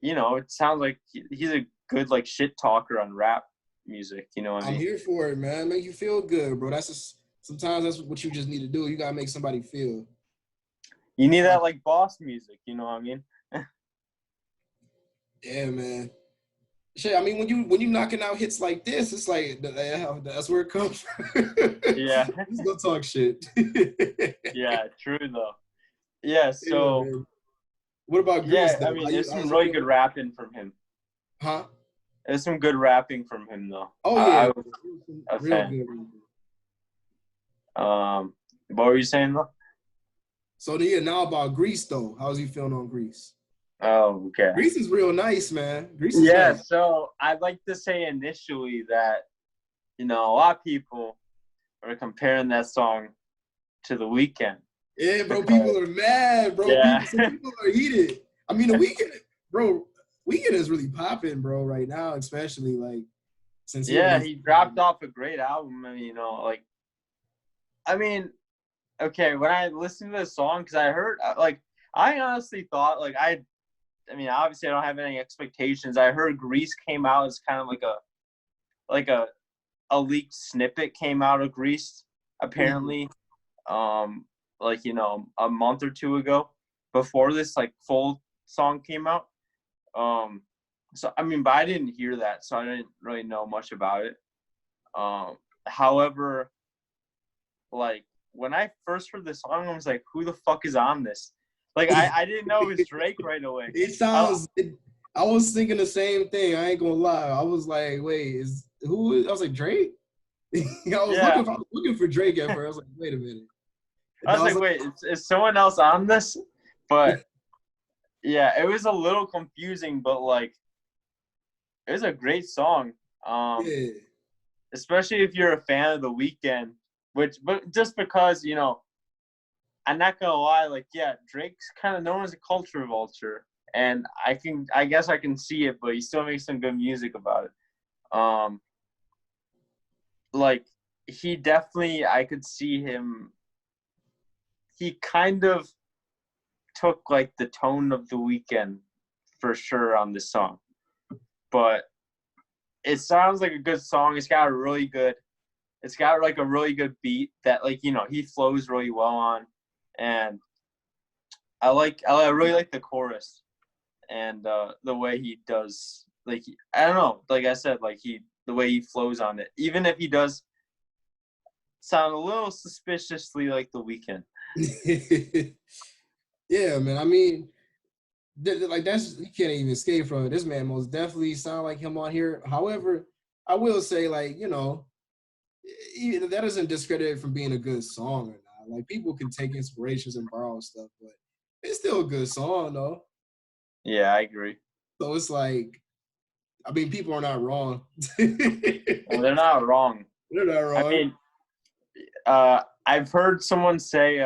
you know, it sounds like he's a good like shit talker on rap music. You know what I mean? I'm here for it, man. Make you feel good, bro. Sometimes that's what you just need to do. You gotta make somebody feel. You need that like boss music. You know what I mean? Yeah, man. Shit, I mean, when you knocking out hits like this, it's like that's where it comes from. Yeah. Let's go talk shit. Yeah, true though. Yeah, so. Yeah, what about Grease? Yeah, I mean, there's some really good rapping from him. Huh? There's some good rapping from him though. Oh yeah, I was a fan. What were you saying though? So yeah, now about Grease though. How's he feeling on Grease? Oh, okay. Grease is real nice, man. Grease is Yeah, nice. so I'd like to say initially that, a lot of people are comparing that song to The Weeknd. Yeah, bro. Because, People are mad, bro. yeah. Some people are heated. I mean, the weekend, bro. Weekend is really popping, bro, right now, especially like since he Yeah, released. he dropped off a great album. I mean, I mean, okay, when I listened to this song, because I heard, I honestly thought, I mean, obviously I don't have any expectations. I heard Grease came out as kind of like a leaked snippet came out of Grease, apparently, a month or two ago, before this like full song came out. So I mean, but I didn't hear that, so I didn't really know much about it. However, like when I first heard this song, I was like, "Who the fuck is on this?" Like I didn't know it was Drake right away. It sounds. I was thinking the same thing. I ain't gonna lie. I was like, wait, I was like Drake. Yeah, I was looking for Drake at first. I was like, wait a minute. I And was I was like, like, "Wait, is someone else on this?" But yeah, it was a little confusing, but like it was a great song. Um, yeah, Especially if you're a fan of The Weeknd, but just because, I'm not gonna lie, like, yeah, Drake's kind of known as a culture vulture, and I guess I can see it, but he still makes some good music about it. Like, he definitely, I could see him, he kind of took, like, the tone of The Weeknd for sure on this song, but it sounds like a good song. It's got like a really good beat that he flows really well on, and I really like the chorus and the way he does, I don't know, like I said, the way he flows on it, even if he does sound a little suspiciously like The Weeknd. yeah, man. I mean, like that's you can't even escape from it. This man most definitely sound like him on here. However, I will say, like, that doesn't discredit it from being a good song or not. Like people can take inspirations and borrow stuff, but it's still a good song though. Yeah, I agree. So it's like, I mean, people are not wrong. Well, they're not wrong. They're not I wrong. mean, I've heard someone say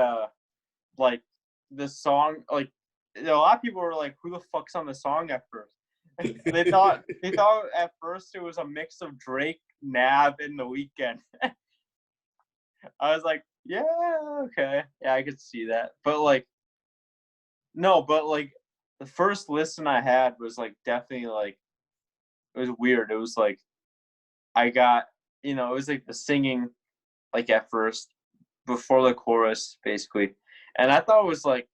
like the song, like a lot of people were like, "Who the fuck's on the song?" At first, they thought at first it was a mix of Drake, Nav, and The Weeknd. I was like, "Yeah, okay, yeah, I could see that," but like, no, but like the first listen I had was like definitely like it was weird. It was like I got, it was like the singing like at first before the chorus basically, and I thought it was like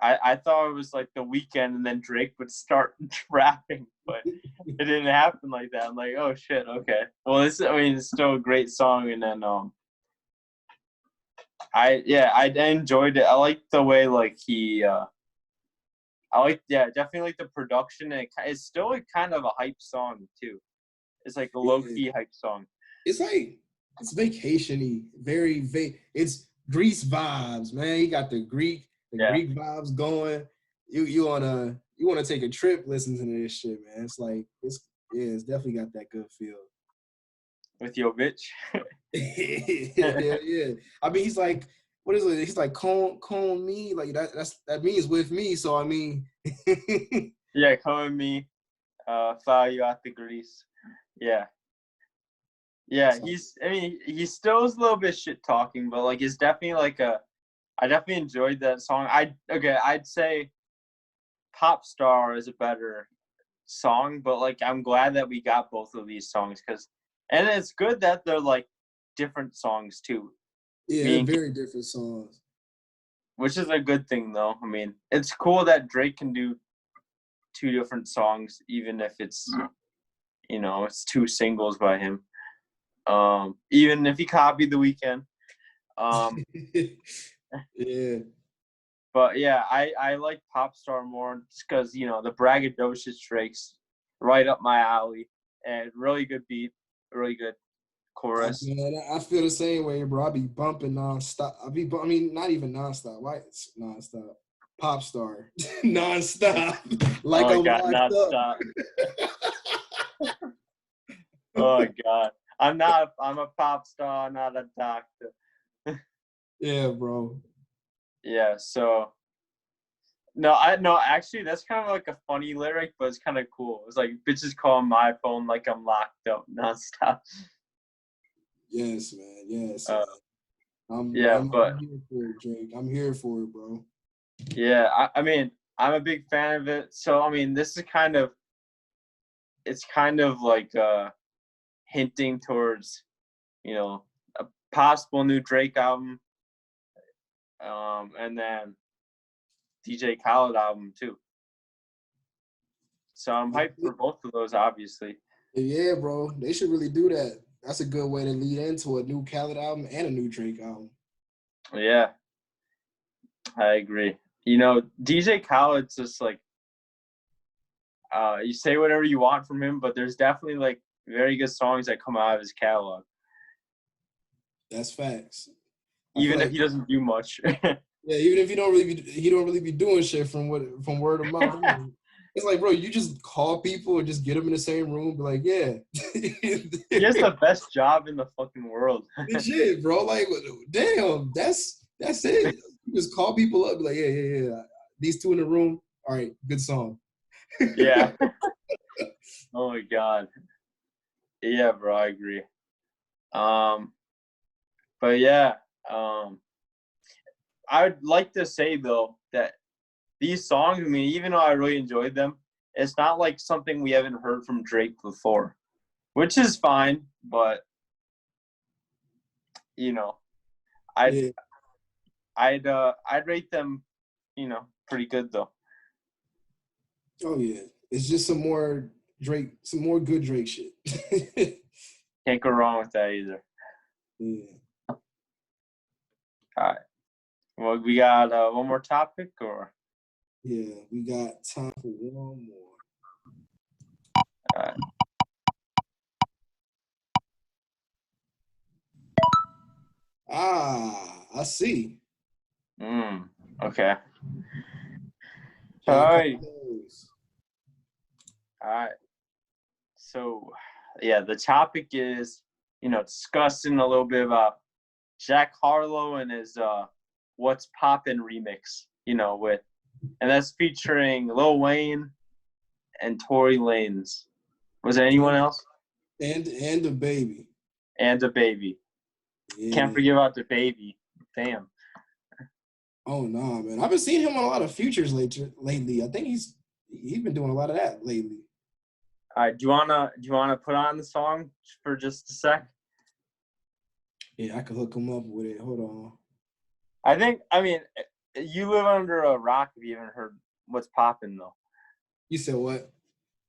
I thought it was like The Weeknd and then Drake would start rapping, but it didn't happen like that. I'm like, oh shit, okay. Well, I mean, it's still a great song, and then I enjoyed it. I like the way like definitely like the production, and it's still like kind of a hype song too. It's like a low Yeah. key hype song. It's like it's vacationy, it's Greece vibes, man. He got the Yeah, Greek vibes going. You wanna take a trip listening to this shit, man. It's like it's definitely got that good feel. with your bitch. Yeah, yeah. I mean, he's like, what is it? He's like, cone me, like that means with me. So I mean, Yeah, come with me. File you out the grease. Yeah. Yeah, so, I mean, he still is a little bit shit talking, but like, it's definitely like I definitely enjoyed that song. I'd say Pop Star is a better song, but like, I'm glad that we got both of these songs and it's good that they're like different songs too. yeah, they're Meaning, very different songs. which is a good thing though. I mean, it's cool that Drake can do two different songs, even if it's two singles by him. Even if he copied The Weeknd. Um, Yeah. but yeah, I like Pop Star more just because the braggadocious Drake's right up my alley, and really good beat, really good chorus. Man, I feel the same way, bro. I be bumping nonstop. I mean, not even nonstop. Why it's nonstop? pop star, nonstop, like Oh I'm God, locked up. nonstop. Oh God, I'm a pop star, not a doctor. Yeah, bro. Yeah. So no. Actually, that's kind of like a funny lyric, but it's kind of cool. It's like bitches call my phone like I'm locked up nonstop. Yes, man. Yes, Uh, man. I'm yeah, I'm but I'm here for it, Drake. I'm here for it, bro. yeah, I mean, I'm a big fan of it. So I mean, this is it's kind of like hinting towards, a possible new Drake album, and then DJ Khaled album too. So I'm hyped for both of those, obviously. Yeah, bro. They should really do that. That's a good way to lead into a new Khaled album and a new Drake album. Yeah, I agree. DJ Khaled's just like, you say whatever you want from him, but there's definitely like very good songs that come out of his catalog, That's facts. I feel even if like he doesn't do much. yeah, even if he don't really be doing shit from word of mouth. It's like, bro, you just call people and just get them in the same room, be like, yeah. He has the best job in the fucking world. Legit, bro. Like, damn, that's it. You just call people up, be like, yeah. These two in the room, all right, good song. Yeah. Oh my God. Yeah, bro, I agree. But yeah, I would like to say though that these songs, I mean, even though I really enjoyed them, it's not like something we haven't heard from Drake before, which is fine. But you know, I'd Yeah. I'd rate them, pretty good though. Oh yeah. It's just some more good Drake shit. Can't go wrong with that either. Yeah. All right. Well, we got one more topic, or Yeah, we got time for one more. all right. I see. Okay. Got All a couple right. of those. All right. So, yeah, the topic is, discussing a little bit about Jack Harlow and his "What's Poppin" remix. And that's featuring Lil Wayne and Tory Lanez. Was there anyone else? And DaBaby. And DaBaby. Yeah. Can't forget about DaBaby. Damn. Oh no, man. I've been seeing him on a lot of features lately. I think he's been doing a lot of that lately. All right, do you wanna put on the song for just a sec? Yeah, I could hook him up with it. Hold on. I mean, you live under a rock if you haven't heard What's Poppin' though. You said what?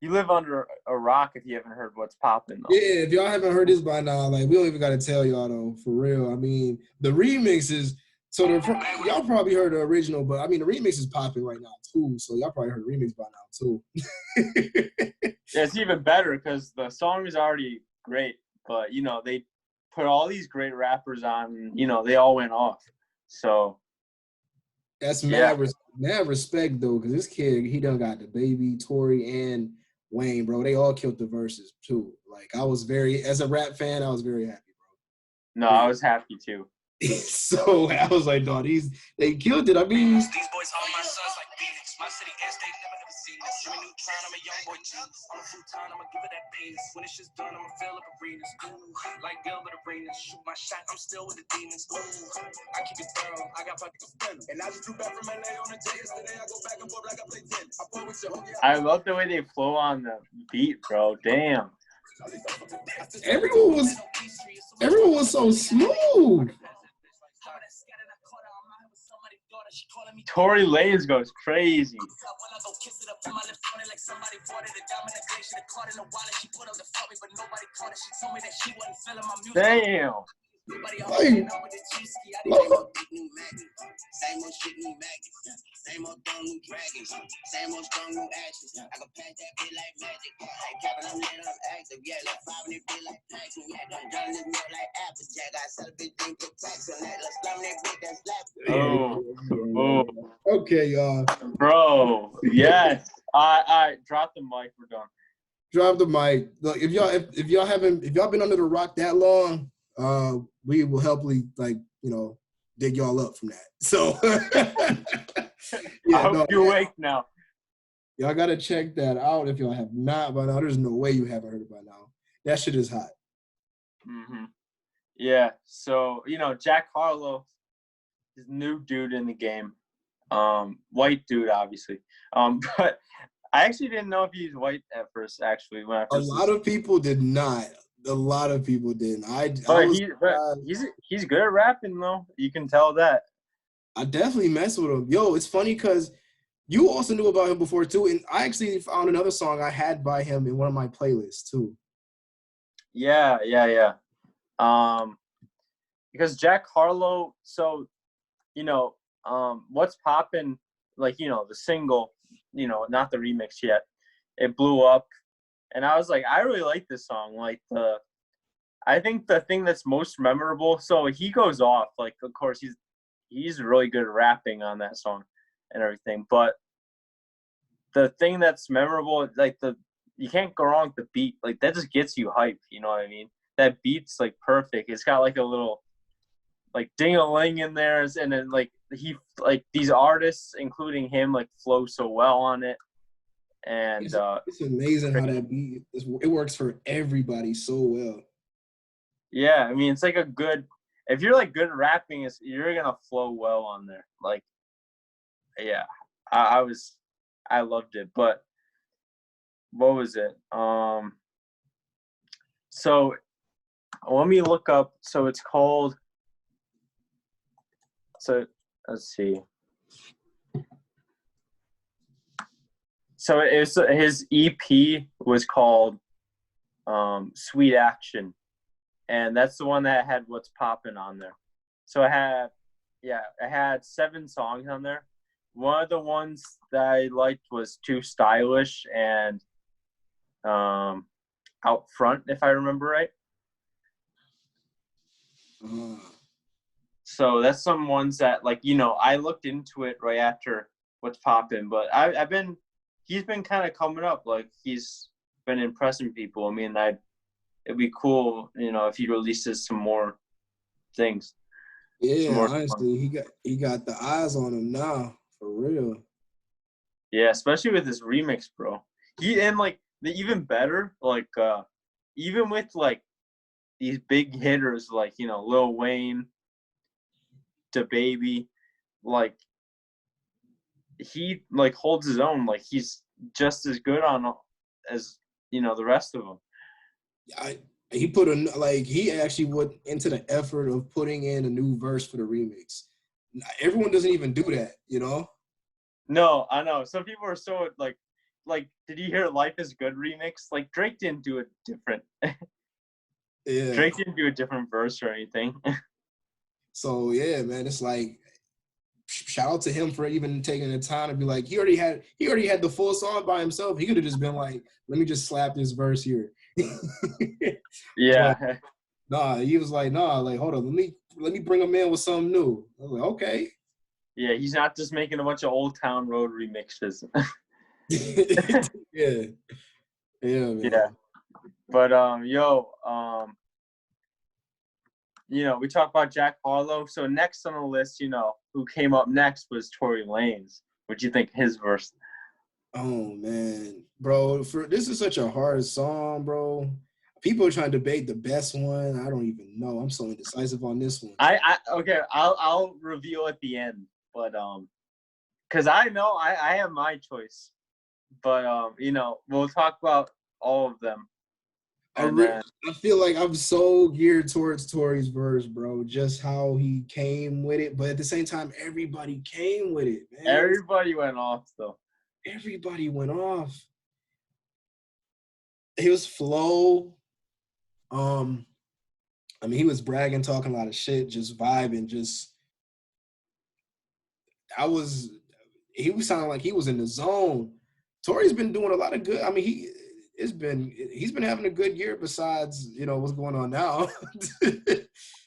You live under a rock if you haven't heard What's Poppin' though. Yeah, if y'all haven't heard this by now, like we don't even gotta tell y'all though, for real. I mean, the remix is y'all probably heard the original, but I mean the remix is popping right now too. So y'all probably heard the remix by now too. Yeah, it's even better because the song is already great, but they put all these great rappers on. They all went off. So That's yeah, mad respect though, because this kid he done got DaBaby, Tory, and Wayne, bro. They all killed the verses too. Like as a rap fan, I was very happy, bro. no, I was happy too. So I was like, dog, they killed it. I mean, these boys all my sons like Phoenix. My city and state never ever seen this. Jimmy Neutron, I'm a young boy genius. I'm a futon, I'ma give it that penis. When it's just done, I'ma fill up arenas. Ooh, like Gilbert Arenas. Shoot my shot, I'm still with the demons. Ooh, I keep it thorough. I got pocket of pen. And I just flew back from LA on a jet yesterday. I go back and forth like I play tennis. I play with your I love the way they flow on the beat, bro. Damn. everyone was so smooth. Tory Lanez goes crazy. Damn. Like, Same old thing, new dragons. Same old strong, new actions. I can pack that bit like magic. Like capping, I'm lit, I'm active. Yeah, like 5 and it be like taxing. Yeah, I'm done this milk like Applejack. I sell a big thing for tax on that. Let's slam that bit that's slapping. Okay, y'all. Bro, yes. I drop the mic. We're done. Drop the mic. Look, if y'all been under the rock that long, we will helpfully dig y'all up from that. So I hope you're awake now. Y'all gotta check that out if y'all have not by now. There's no way you haven't heard it by now. That shit is hot. Mm-hmm. Yeah. So Jack Harlow, is new dude in the game. White dude, obviously. But I actually didn't know if he's white at first. Actually, when I first a lot of people did not. A lot of people didn't. He's good at rapping though. You can tell that. I definitely mess with him. Yo, it's funny because you also knew about him before too, and I actually found another song I had by him in one of my playlists too. Yeah. Because Jack Harlow, so What's Poppin', the single, not the remix yet. It blew up, and I was like, I really like this song. I think the thing that's most memorable. So he goes off. Of course, he's really good at rapping on that song and everything. But the thing that's memorable, you can't go wrong with the beat. That just gets you hype. You know what I mean? That beat's perfect. It's got a little ding-a-ling in there, and then these artists, including him, flow so well on it. And it's amazing how that beat it works for everybody so well. Yeah, I mean, it's a good. If you're good at rapping, you're gonna flow well on there. Yeah, I loved it. But what was it? So let me look up. So it's called. So let's see. So his EP was called Sweet Action, and that's the one that had What's Poppin' on there. So I had 7 songs on there. One of the ones that I liked was Too Stylish and Out Front, if I remember right. So that's some ones that I looked into it right after What's Poppin', but he's been kind of coming up. He's been impressing people. I mean, it'd be cool, if he releases some more things. Yeah, honestly, he got the eyes on him now, for real. Yeah, especially with this remix, bro. The even better, even with these big hitters Lil Wayne, DaBaby, he holds his own. He's just as good as the rest of them. He actually went into the effort of putting in a new verse for the remix. Everyone doesn't even do that, No, I know. Some people are so did you hear Life is Good remix? Drake didn't do it different. Yeah. Drake didn't do a different verse or anything. So yeah, man, it's shout out to him for even taking the time to be he already had the full song by himself. He could have just been let me just slap this verse here. Yeah. But, he was hold on, let me bring him in with something new. I was okay. Yeah, he's not just making a bunch of Old Town Road remixes. Yeah, man. Yeah. But we talked about Jack Harlow. So next on the list, who came up next was Tory Lanez. What'd you think of his verse? Oh man, bro, this is such a hard song, bro. People are trying to debate the best one. I don't even know. I'm so indecisive on this one. Okay, I'll reveal at the end, but because I know I have my choice, but we'll talk about all of them. I feel like I'm so geared towards Tory's verse, bro. Just how he came with it, but at the same time, everybody came with it, man. Everybody went off though. Everybody went off. His flow, he was bragging, talking a lot of shit, just vibing, he was sounding like he was in the zone. Tory's been doing a lot of good. I mean, he's been having a good year besides, you know, what's going on now.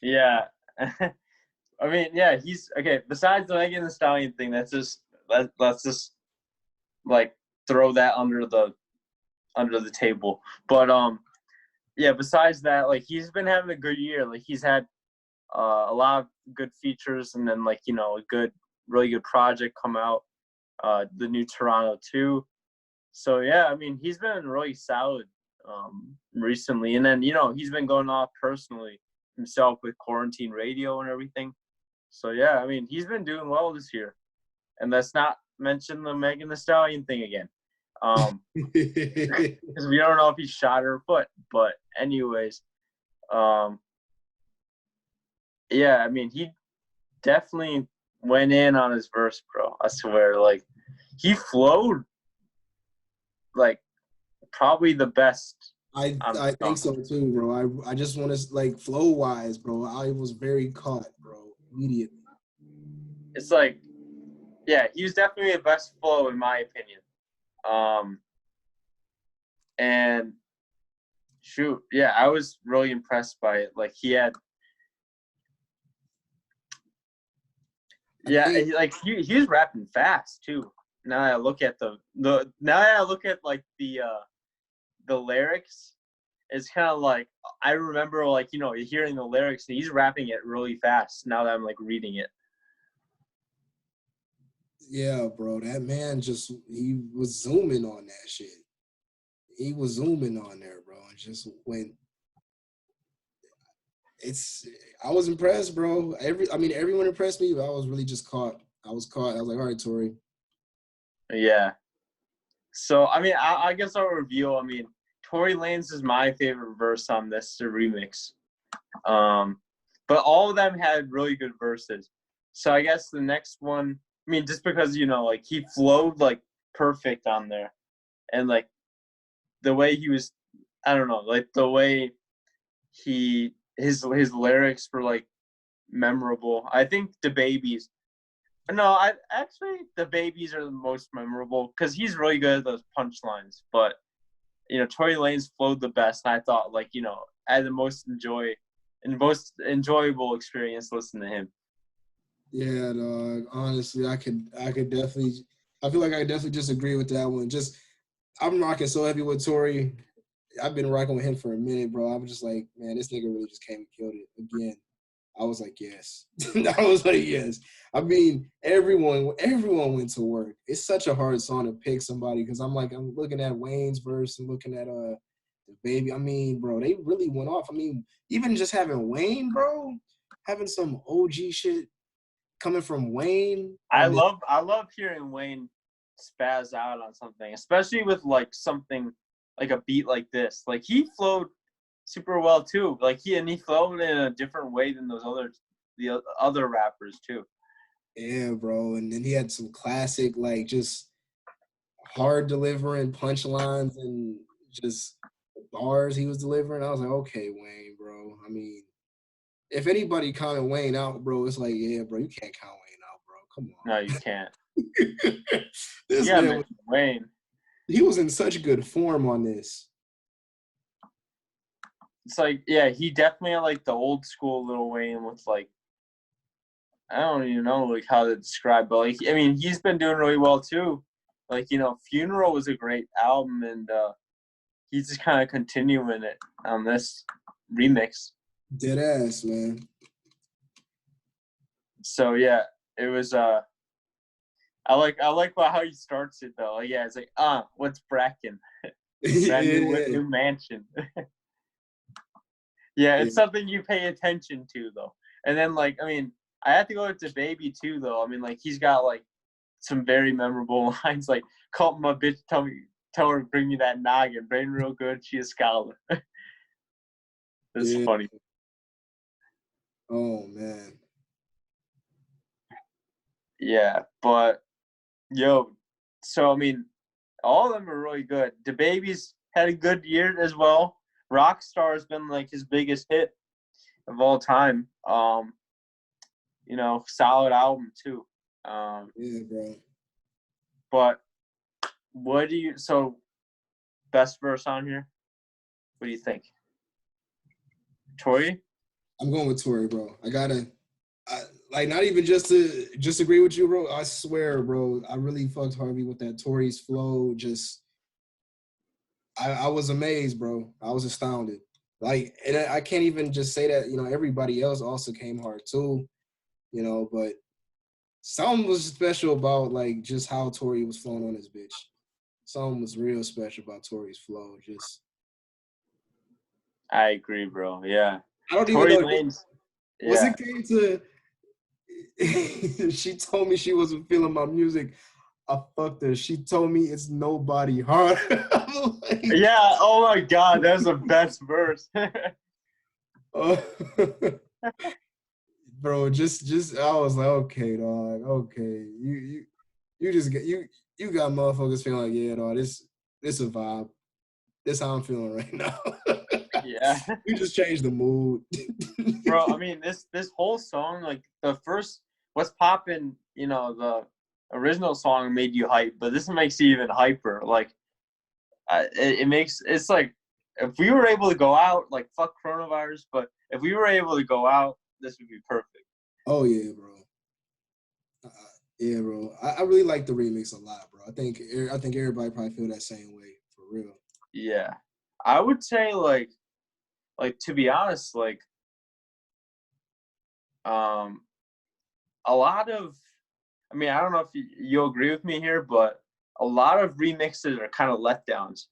Yeah. I mean, yeah, he's okay. Besides the Megan Thee Stallion thing, let's just like throw that under the table. But yeah, besides that, like he's been having a good year. Like he's had a lot of good features, and then like, you know, a really good project come out, the new Toronto 2. So yeah, I mean, he's been really solid recently, and then, you know, he's been going off personally himself with quarantine radio and everything. So yeah, I mean, he's been doing well this year, and let's not mention the Megan Thee Stallion thing again, because we don't know if he shot her foot. But anyways, yeah, I mean, he definitely went in on his verse, bro. I swear, like he flowed like probably the best. I think so too, bro. I just want to, like, flow wise, bro. I was very caught, bro, immediately. It's like, yeah, he was definitely the best flow in my opinion. And shoot, yeah, I was really impressed by it. Like he had, yeah, he was rapping fast too. Now I look at like the lyrics, it's kind of like I remember, like, you know, hearing the lyrics and he's rapping it really fast now that I'm like reading it. Yeah, bro, that man he was zooming on that shit. He was zooming on there, bro, and just went. I was impressed, bro. Everyone impressed me, but I was really just caught. I was caught. I was like, all right, Tory. Yeah. So I mean, I guess I'll review. I mean, Tory Lanez is my favorite verse on this remix. But all of them had really good verses. So I guess the next one, I mean, just because, you know, like he flowed like perfect on there, and like the way he was, I don't know, like the way his lyrics were like memorable. I think DaBaby's. No, I actually DaBaby's are the most memorable because he's really good at those punchlines. But, you know, Tory Lanez flowed the best. And I thought, like, you know, I had the most enjoyable experience listening to him. Yeah, dog. Honestly, I could definitely. I feel like I definitely just agree with that one. Just I'm rocking so heavy with Tory. I've been rocking with him for a minute, bro. I'm just like, man, this nigga really just came and killed it again. I was like, yes. I was like, yes. I mean, everyone went to work. It's such a hard song to pick somebody because I'm looking at Wayne's verse and looking at DaBaby. I mean, bro, they really went off. I mean, even just having Wayne, bro, having some OG shit coming from Wayne. I love hearing Wayne spaz out on something, especially with like something like a beat like this. Like he flowed super well too. Like he flowed in a different way than the other rappers too. Yeah, bro. And then he had some classic, like, just hard delivering punchlines and just bars he was delivering. I was like, okay, Wayne, bro. I mean, if anybody counted Wayne out, bro, it's like, yeah, bro, you can't count Wayne out, bro. Come on. No, you can't. This Yeah, man, Wayne. he was in such good form on this. It's like, yeah, he definitely had like the old school Lil Wayne with like, I don't even know like how to describe, but like, I mean, he's been doing really well too. Like, you know, Funeral was a great album, and he's just kind of continuing it on this remix. Dead ass, man. So yeah, it was I like how he starts it though. Like, yeah, it's like, what's Bracken? New mansion. Yeah, it's something you pay attention to though. And then like, I mean, I have to go with DaBaby too though. I mean, like he's got like some very memorable lines, like call my bitch, tell her bring me that noggin, brain real good, she a scholar. That's funny. Oh man. Yeah, but yo, so I mean, all of them are really good. DaBaby's had a good year as well. Rockstar has been like his biggest hit of all time. You know, solid album too. Yeah, bro. But so best verse on here? What do you think? Tory? I'm going with Tory, bro. Not even just to agree with you, bro. I swear, bro, I really fucked Harvey with that Tory's flow. I was amazed, bro. I was astounded. Like, and I can't even just say that, everybody else also came hard too, but something was special about, like, just how Tory was flowing on this bitch. Something was real special about Tory's flow. I agree, bro. Yeah. I don't Tory even know. Lanez. Once Yeah. it came to, she told me she wasn't feeling my music. I fucked her. She told me it's nobody hard. Like, yeah. Oh my God, that's the best verse. Bro, just I was like, okay, dog, okay, you just get you got motherfuckers feeling like, yeah, dog, this a vibe. This how I'm feeling right now. Yeah. You just changed the mood. Bro, I mean, this whole song, like the first What's Poppin', the original song made you hype, but this makes you even hyper. Like, it's like, if we were able to go out, like, fuck coronavirus, but if we were able to go out, this would be perfect. Oh yeah, bro. Yeah, bro. I really like the remix a lot, bro. I think everybody probably feel that same way, for real. Yeah. I would say, like to be honest, like, a lot of, I mean, I don't know if you'll agree with me here, but a lot of remixes are kind of letdowns,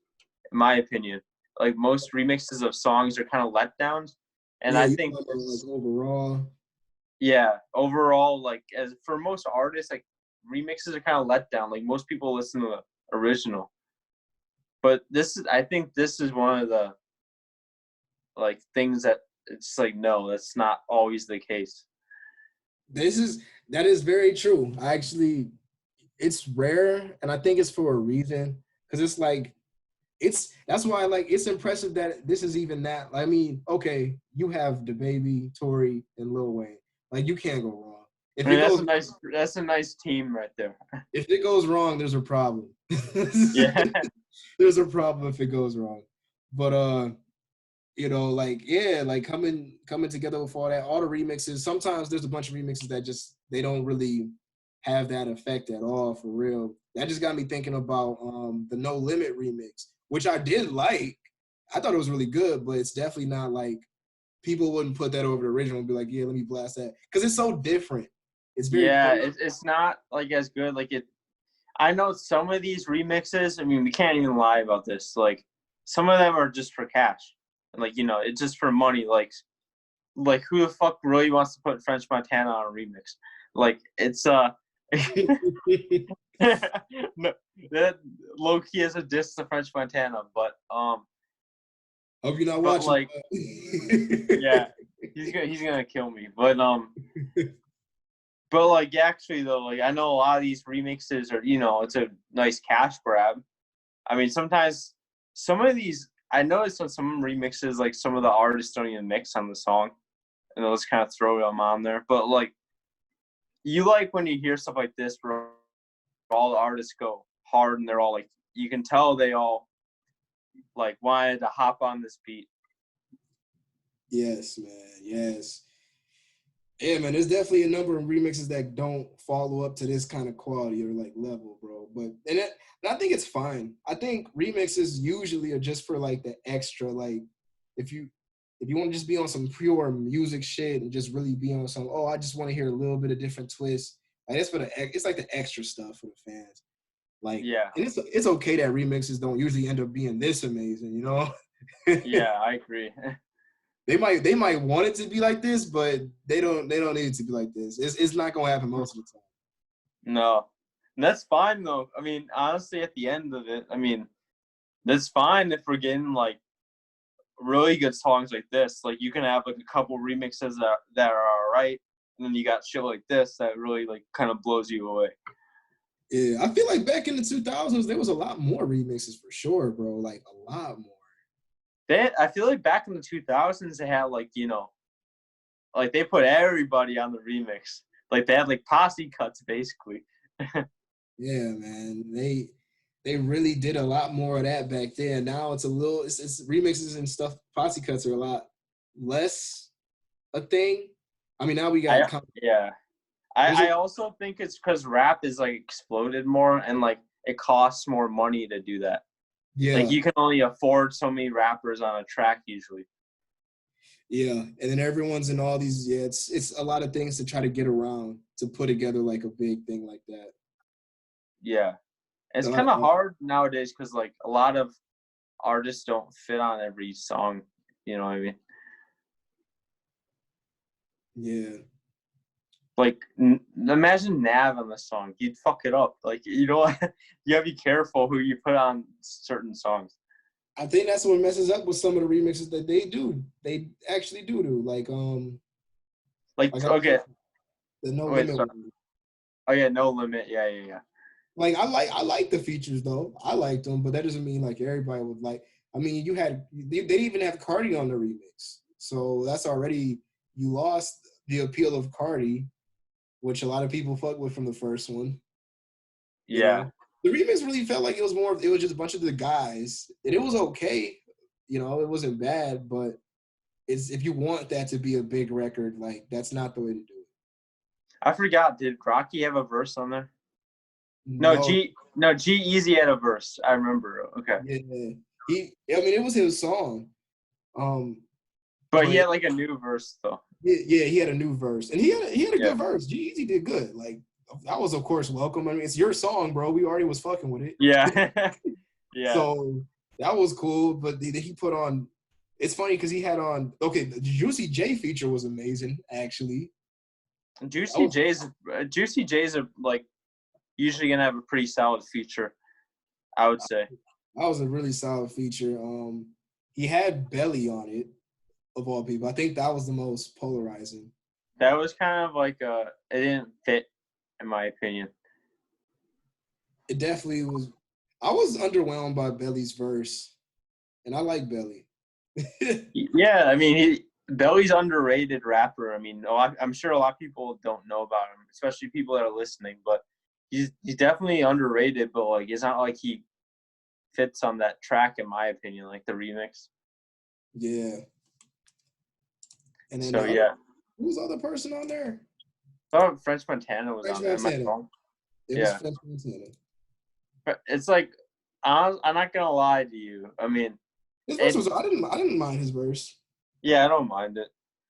in my opinion. Like, most remixes of songs are kind of letdowns, and Yeah, I you think talking about, like, overall. yeah, overall, like, as for most artists, like, remixes are kind of letdown. Like, most people listen to the original, but I think this is one of the, like, things that it's like, no, that's not always the case. That is very true. It's rare, and I think it's for a reason, because it's like, that's why, like, it's impressive that this is even that. I mean, okay, you have DaBaby, Tory, and Lil Wayne. Like, you can't go wrong. I mean, that's a nice team right there. If it goes wrong, there's a problem. Yeah. There's a problem if it goes wrong. But like, yeah, like, coming together with all the remixes. Sometimes there's a bunch of remixes that they don't really have that effect at all, for real. That just got me thinking about the No Limit remix, which I did like. I thought it was really good, but it's definitely not like, people wouldn't put that over the original and be like, yeah, let me blast that, because it's so different. It's very It's not like as good. Like, I know some of these remixes, I mean, we can't even lie about this. Like, some of them are just for cash. And, like, it's just for money. Like who the fuck really wants to put French Montana on a remix? Like, it's no, that low key is a diss to French Montana, but hope you're not but watching. like, yeah, he's gonna kill me. But like, actually though, like, I know a lot of these remixes are, it's a nice cash grab. I mean, sometimes some of these, I noticed on some remixes, like, some of the artists don't even mix on the song, and they'll just kind of throw them on there. But like, you like when you hear stuff like this where all the artists go hard and they're all like, you can tell they all like wanted to hop on this beat. Yes, man. Yes. Yeah, man. There's definitely a number of remixes that don't follow up to this kind of quality or, like, level, bro. But and I think it's fine. I think remixes usually are just for, like, the extra, like, if you want to just be on some pure music shit and just really be on some, I just want to hear a little bit of different twists. Like, it's like the extra stuff for the fans. Like, Yeah. And it's okay that remixes don't usually end up being this amazing, Yeah, I agree. They might want it to be like this, but they don't need it to be like this. It's not gonna happen most of the time. No. And that's fine though. I mean, honestly, at the end of it, I mean, that's fine if we're getting like really good songs like this. Like, you can have like a couple remixes that are all right, and then you got shit like this that really like kind of blows you away. Yeah, I feel like back in the 2000s there was a lot more remixes for sure, bro. Like, a lot more. I feel like back in the 2000s they had like, like, they put everybody on the remix. Like, they had like posse cuts basically. Yeah, man. They really did a lot more of that back then. Now it's a little it's remixes and stuff. Posse cuts are a lot less a thing. I mean, now we got Yeah. I also think it's because rap is like exploded more and like it costs more money to do that. Like yeah. you can only afford so many rappers on a track usually. Yeah, and then everyone's in all these. Yeah, it's a lot of things to try to get around to put together like a big thing like that. Yeah, it's A lot kind of of, hard nowadays because like a lot of artists don't fit on every song. You know what I mean? yeah, Like imagine Nav on the song, you'd fuck it up. Like you know, you gotta be careful who you put on certain songs. I think that's what messes up with some of the remixes that they do. They actually do Like like okay, the No wait, Limit sorry. one. Oh yeah, No Limit. Yeah. Like I like the features though. I liked them, but that doesn't mean like everybody would like. I mean, they didn't even have Cardi on the remix, so that's already you lost the appeal of Cardi, which a lot of people fuck with from the first one. You Yeah. know, the remix really felt like it was just a bunch of the guys, and it was okay. You know, it wasn't bad, but it's if you want that to be a big record, like that's not the way to do it. I forgot. Did Rocky have a verse on there? No, No, G-Eazy had a verse. I remember. Okay. yeah, I mean, it was his song, um, But he but had like a new verse though. yeah, he had a new verse, and he had a Yeah. good verse. G-Eazy did good. Like that was of course welcome. I mean, it's your song, bro. We already was fucking with it. Yeah. Yeah. So that was cool. But he put on. It's funny because he had on. Okay, the Juicy J feature was amazing. Actually, Juicy J's are like usually gonna have a pretty solid feature, I would say. that was a really solid feature. He had Belly on it, of all people. I think that was the most polarizing. That was kind of like it didn't fit, in my opinion. It definitely was. I was underwhelmed by Belly's verse, and I like Belly. Yeah, I mean, Belly's underrated rapper. I mean, I'm sure a lot of people don't know about him, especially people that are listening. But he's definitely underrated. But like, it's not like he fits on that track, in my opinion, like the remix. Yeah. And then So yeah, who was the other person on there? I thought French Montana was French on there. Am I Montana. wrong? It was Yeah, French Montana. but it's like I'm not gonna lie to you. I mean, His verse was. I didn't mind his verse. yeah, I don't mind it.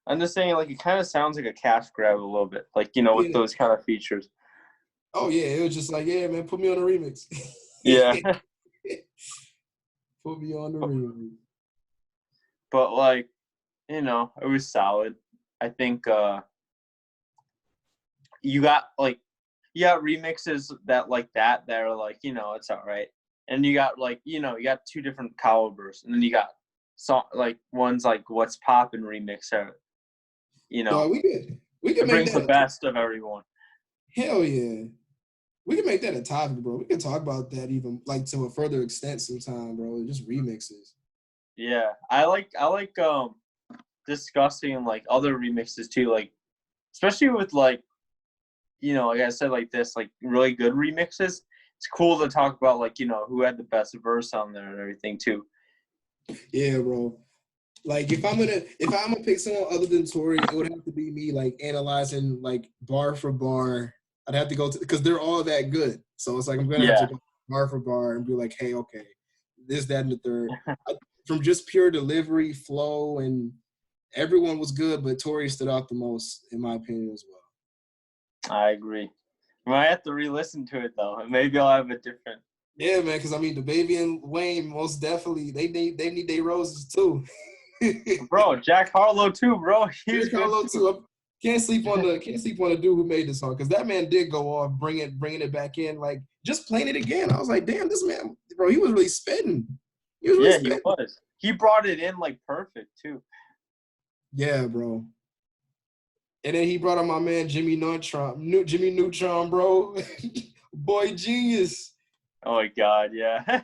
I'm just saying, like, it kind of sounds like a cash grab a little bit, like you know, with Yeah. those kind of features. Oh yeah, it was just like, yeah, man, put me on the remix. Yeah, Put me on the remix. but like, you know, it was solid. I think you got remixes that are like, you know, it's all right, and you got like, you know, you got two different calibers, and then you got song like ones like What's Poppin' remix, or you No, know, we could it make brings the that. best of everyone. Hell yeah. We can make that a topic, bro. We can talk about that even like to a further extent sometime, bro. Just remixes. Yeah, I like discussing like other remixes too, like especially with like, you know, like I said, like this, like really good remixes. It's cool to talk about like, you know, who had the best verse on there and everything too. Yeah, bro. Like if I'm gonna pick someone other than Tory, it would have to be me like analyzing like bar for bar. I'd have to go to because they're all that good. So it's like I'm gonna have to Yeah, go bar for bar and be like, hey, okay, this, that, and the third. From just pure delivery, flow, and everyone was good, but Tory stood out the most, in my opinion, as well. I agree. I might have to re-listen to it though. Maybe I'll have a different. Yeah, man, because I mean, DaBaby and Wayne most definitely they need their roses too. Bro, Jack Harlow too, bro. He was J. good Harlow too. too. Can't sleep on the dude who made the song because that man did go off, bringing it back in, like just playing it again. I was like, damn, this man, bro, he was really spitting. He was really Yeah, he spitting. was. He brought it in like perfect too. Yeah, bro. And then he brought on my man Jimmy Neutron, bro. Boy, genius. Oh my god, yeah.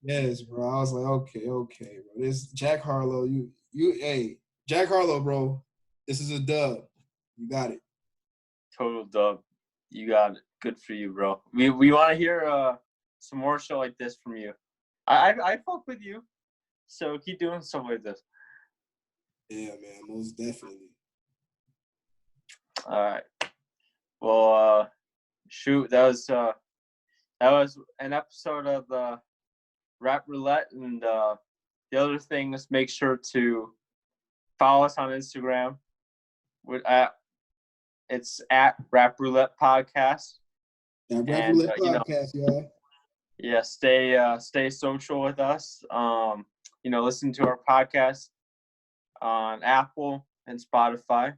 Yes, bro. I was like, okay, bro. This Jack Harlow, hey, Jack Harlow, bro. This is a dub. You got it. Total dub. You got it. Good for you, bro. We want to hear some more show like this from you. I fuck with you, so keep doing stuff like this. Yeah, man, most definitely. All right. Well, shoot, that was an episode of the Rap Roulette, and the other thing is make sure to follow us on Instagram. It's at Rap Roulette Podcast. That Rap Roulette Podcast, y'all. Yeah, stay social with us. Listen to our podcast on Apple and Spotify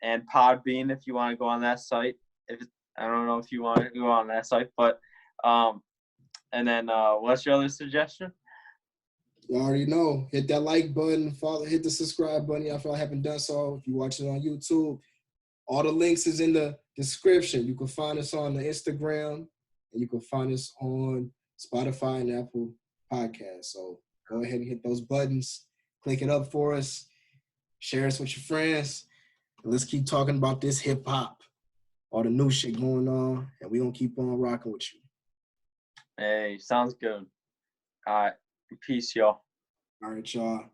and Podbean if you want to go on that site. I don't know if you want to go on that site, but and then what's your other suggestion? You already know. Hit that like button, hit the subscribe button if y'all haven't done so. If you're watching on YouTube, all the links is in the description. You can find us on the Instagram, and you can find us on Spotify and Apple Podcasts. So go ahead and hit those buttons, click it up for us, share us with your friends, and let's keep talking about this hip hop, all the new shit going on, and we're gonna keep on rocking with you. Hey, sounds good. All right. Peace, y'all. All right, y'all.